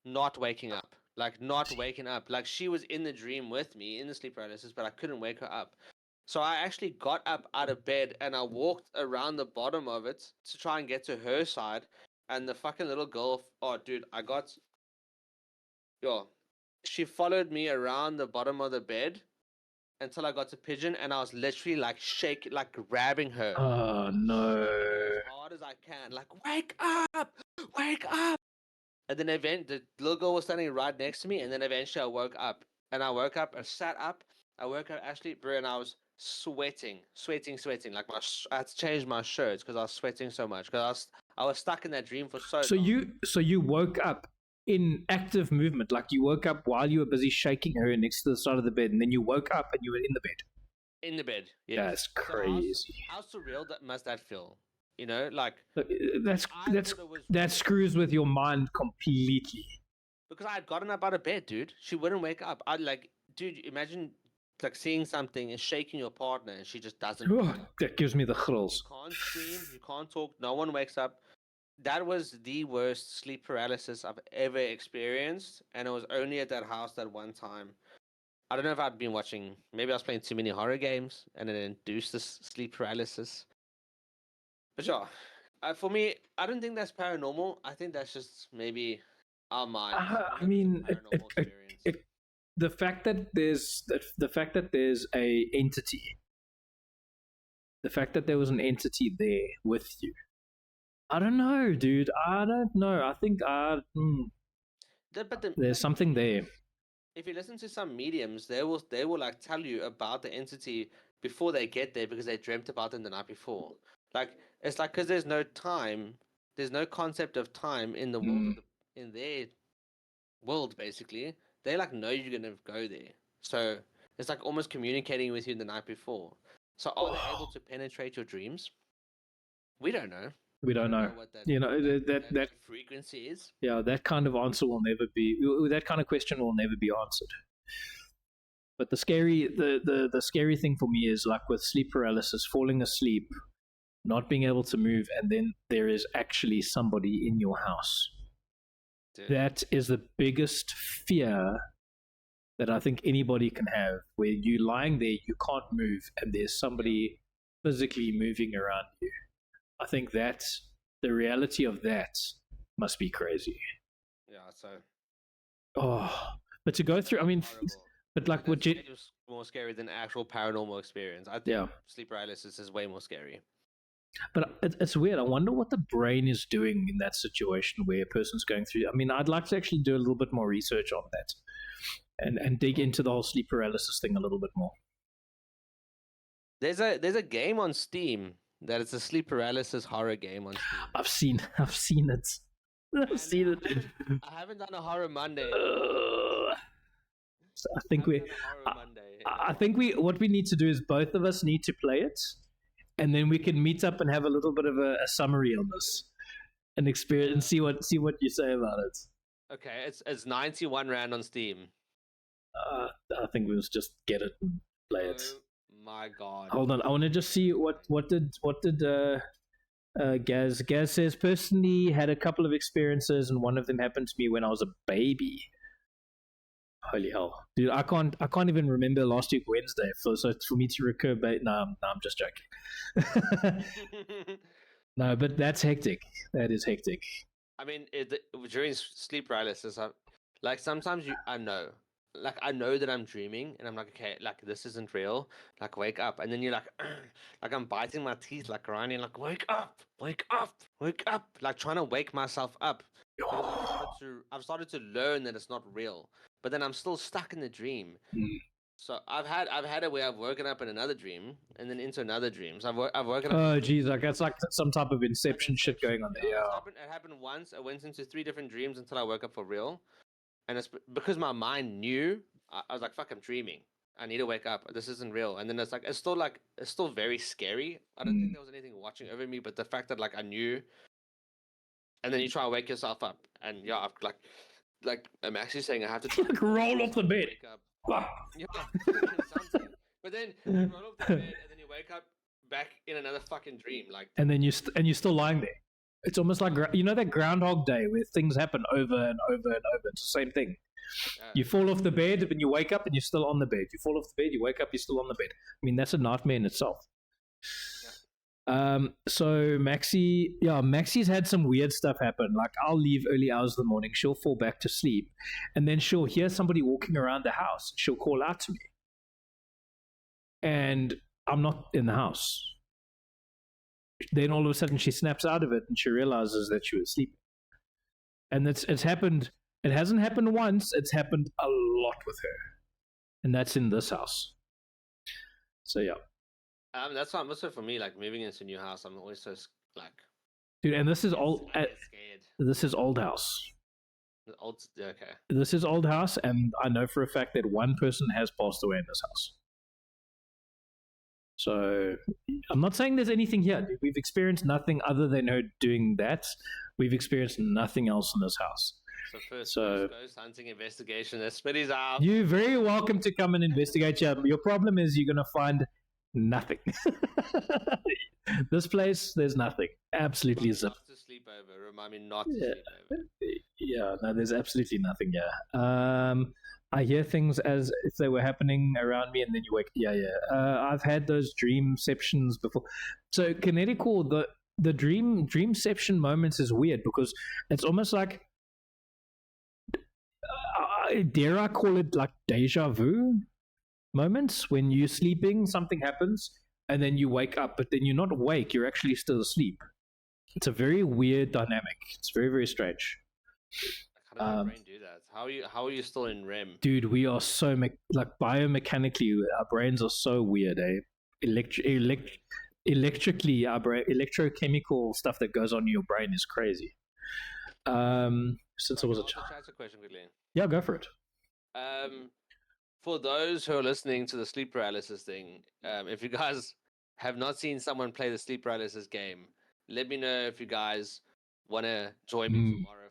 not waking up. Like, not waking up. Like, she was in the dream with me, in the sleep paralysis, but I couldn't wake her up. So I actually got up out of bed, and I walked around the bottom of it to try and get to her side. And the fucking little girl, oh, dude, she followed me around the bottom of the bed until I got to Pigeon, and I was literally like shaking, like grabbing her. Oh no! As hard as I can, like wake up! And then the little girl was standing right next to me, and then eventually I woke up, and I sat up, I woke up actually, bro, and I was sweating. Like I had to change my shirts because I was sweating so much because I was stuck in that dream for so long. So you woke up in active movement, like you woke up while you were busy shaking her next to the side of the bed, and then you woke up and you were in the bed. In the bed, yeah. That's crazy. So how surreal must that feel? You know, like that screws with your mind completely. Because I had gotten up out of bed, dude. She wouldn't wake up. Dude, imagine like seeing something and shaking your partner, and she just doesn't. That gives me the chills. You can't scream, you can't talk, no one wakes up. That was the worst sleep paralysis I've ever experienced, and it was only at that house that one time. I don't know if I'd been watching, maybe I was playing too many horror games, and it induced this sleep paralysis. But yeah, for me, I don't think that's paranormal. I think that's just maybe our mind. I mean, the fact that there's a entity, the fact that there was an entity there with you. I don't know, dude. I don't know. I think there's something there. If you listen to some mediums, they will like tell you about the entity before they get there because they dreamt about them the night before. Like it's like because there's no time, there's no concept of time in the world in their world. Basically, they like know you're gonna go there, so it's like almost communicating with you the night before. So are they able to penetrate your dreams? We don't know. We don't know. What that frequency is. Yeah, that kind of answer will never be. That kind of question will never be answered. But the scary thing for me is like with sleep paralysis, falling asleep, not being able to move, and then there is actually somebody in your house. Dude. That is the biggest fear that I think anybody can have, where you're lying there, you can't move, and there's somebody physically moving around you. I think that the reality of that must be crazy. Yeah, so Oh, but to go through, I mean, horrible. but like what That's way more scary than actual paranormal experience. I think Yeah. sleep paralysis is way more scary. But it's weird. I wonder what the brain is doing in that situation where a person's going through. I mean, I'd like to actually do a little bit more research on that and dig into the whole sleep paralysis thing a little bit more. There's a game on Steam that it's a sleep paralysis horror game on Steam. I've seen it. I've seen it. I haven't done a horror Monday. So I think what we need to do is both of us need to play it, and then we can meet up and have a little bit of a summary on this and experience and see what you say about it. Okay, it's 91 Rand on Steam. I think we'll just get it and play it. Oh my god! Hold on, I want to just see what did Gaz says. Personally, had a couple of experiences, and one of them happened to me when I was a baby. Holy hell, dude! I can't even remember last week Wednesday. So for me to recur, no, I'm just joking. No, but that's hectic. That is hectic. I mean, during sleep paralysis, like sometimes I know that I'm dreaming, and I'm like, okay, like this isn't real. Like wake up, and then you're like, like I'm biting my teeth, like grinding, like wake up, wake up, wake up, like trying to wake myself up. I've started to learn that it's not real, but then I'm still stuck in the dream. So I've had it where I've woken up in another dream and then into another dream. So I've woken up. Oh geez, like that's like some type of Inception shit going on there. Yeah. It happened once. I went into 3 different dreams until I woke up for real, and it's because my mind knew. I was like, "Fuck, I'm dreaming. I need to wake up. This isn't real." And then it's still very scary. I don't think there was anything watching over me, but the fact that like I knew. And then you try to wake yourself up, and yeah, I've like I'm actually saying I have to like roll off the bed. Wake up. Yeah, something. But then you roll off the bed, and then you wake up back in another fucking dream, like. And then you're still lying there. It's almost like that Groundhog Day where things happen over and over and over. It's the same thing. You fall off the bed, and you wake up, and you're still on the bed. You fall off the bed, you wake up, you're still on the bed. I mean, that's a nightmare in itself. So Maxie's had some weird stuff happen. Like I'll leave early hours of the morning, she'll fall back to sleep, and then she'll hear somebody walking around the house. She'll call out to me, and I'm not in the house. Then all of a sudden she snaps out of it and she realizes that she was sleeping. And it's happened. It hasn't happened once. It's happened a lot with her, and that's in this house. So yeah. That's why also for me, like moving into a new house, I'm always so like. Dude, and this is old. Scared. This is old house. Okay. This is old house, and I know for a fact that one person has passed away in this house. So I'm not saying there's anything here. Dude. We've experienced nothing other than her doing that. We've experienced nothing else in this house. So first ghost hunting investigation. Smitty's out. You're very welcome to come and investigate. Your problem is you're gonna find nothing. This place, there's nothing. Absolutely zip. Not to sleep over. Remind me not to sleep over. Yeah, no, there's absolutely nothing. Yeah. I hear things as if they were happening around me, and then you wake. Yeah. I've had those dreamceptions before. So Kinetical, the dreamception moments is weird because it's almost like. Dare I call it like deja vu moments when you're sleeping, something happens, and then you wake up, but then you're not awake, you're actually still asleep. It's a very weird dynamic. It's very, very strange. How does your brain do that? How are you still in REM? Dude, we are so biomechanically, our brains are so weird, eh? Electrically, our brain, electrochemical stuff that goes on in your brain is crazy. Since I was a child. I'll ask a question quickly. Yeah, go for it. For those who are listening to the sleep paralysis thing, if you guys have not seen someone play the sleep paralysis game, let me know if you guys want to join me tomorrow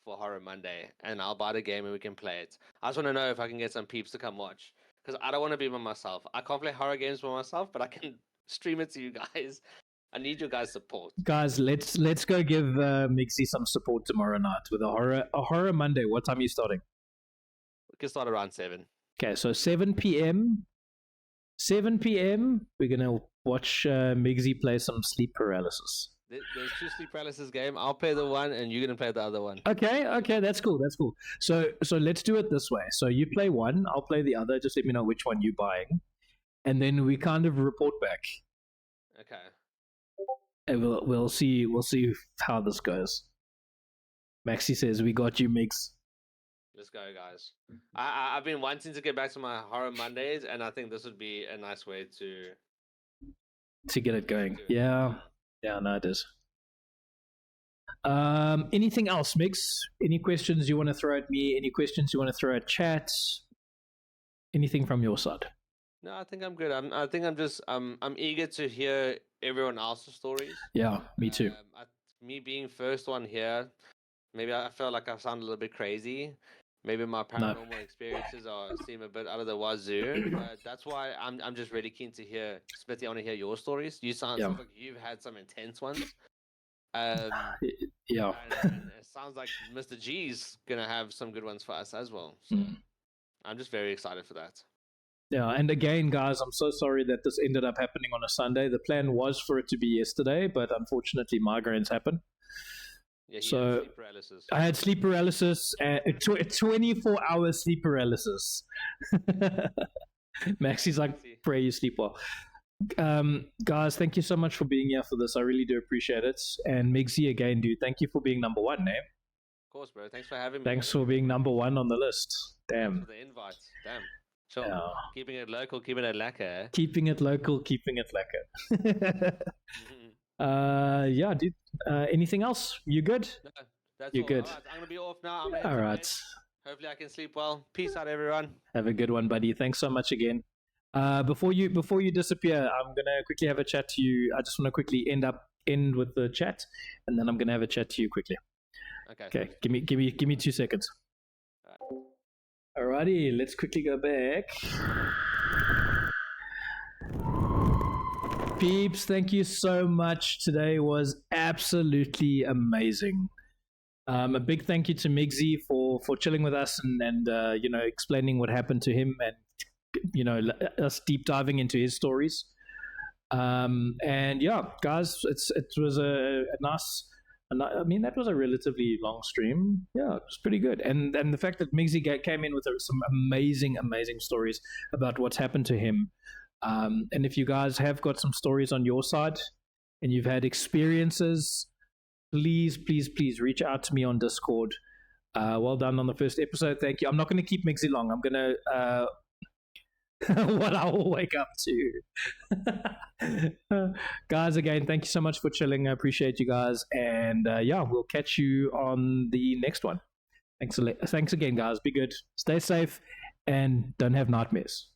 for Horror Monday, and I'll buy the game and we can play it. I just want to know if I can get some peeps to come watch, because I don't want to be by myself. I can't play horror games by myself, but I can stream it to you guys. I need your guys' support. Guys, let's go give Migzzy some support tomorrow night with a horror Monday. What time are you starting? We can start around 7. Okay, so 7 p.m. 7 p.m. We're gonna watch Migzzy play some sleep paralysis. There's 2 sleep paralysis game. I'll play the one, and you're gonna play the other one. Okay, that's cool. So let's do it this way. So you play one, I'll play the other. Just let me know which one you're buying, and then we kind of report back. Okay. And we'll see how this goes. Maxi says we got you, Mix. Let's go, guys. I've been wanting to get back to my horror Mondays, and I think this would be a nice way to get it going. Yeah, no, it is. Anything else, Mix? Any questions you want to throw at me? Any questions you want to throw at chat? Anything from your side? No, I think I'm good. I'm eager to hear everyone else's stories. Yeah, me too. Me being first one here, maybe I felt like I sound a little bit crazy. Maybe my paranormal experiences seem a bit out of the wazoo. But that's why I'm just really keen to hear, Smithy. I want to hear your stories. You sound like you've had some intense ones. Yeah. And it sounds like Mr. G's gonna have some good ones for us as well. So I'm just very excited for that. Yeah, and again, guys, I'm so sorry that this ended up happening on a Sunday. The plan was for it to be yesterday, but unfortunately, migraines happened. Yeah, so had sleep paralysis. I had sleep paralysis, 24-hour sleep paralysis. Maxi's like, pray you sleep well. Guys, thank you so much for being here for this. I really do appreciate it. And Migzzy, again, dude, thank you for being number one, eh? Of course, bro. Thanks for having me. Thanks for being number one on the list. Damn. Thanks for the invite. Damn. Sure. Yeah. Keeping it local, keeping it lacquer. Eh? Keeping it local, keeping it lacquer. Yeah, dude. Anything else? You good? No, that's you all. good? All right, I'm gonna be off now. All right. Hopefully, I can sleep well. Peace out, everyone. Have a good one, buddy. Thanks so much again. Before you disappear, I'm gonna quickly have a chat to you. I just want to quickly end with the chat, and then I'm gonna have a chat to you quickly. Okay. Give me 2 seconds. Alrighty, let's quickly go back. Peeps, thank you so much. Today was absolutely amazing. A big thank you to Migzzy for chilling with us and explaining what happened to him and us deep diving into his stories. And yeah, guys, it was a nice. I mean, that was a relatively long stream. Yeah, it was pretty good. And the fact that Migzzy came in with some amazing stories about what's happened to him. And if you guys have got some stories on your side and you've had experiences, please reach out to me on Discord. Well done on the first episode. Thank you. I'm not going to keep Migzzy long. I'm going to... what I will wake up to. Guys, again, thank you so much for chilling. I appreciate you guys. And yeah, we'll catch you on the next one. Thanks again, guys. Be good. Stay safe and don't have nightmares.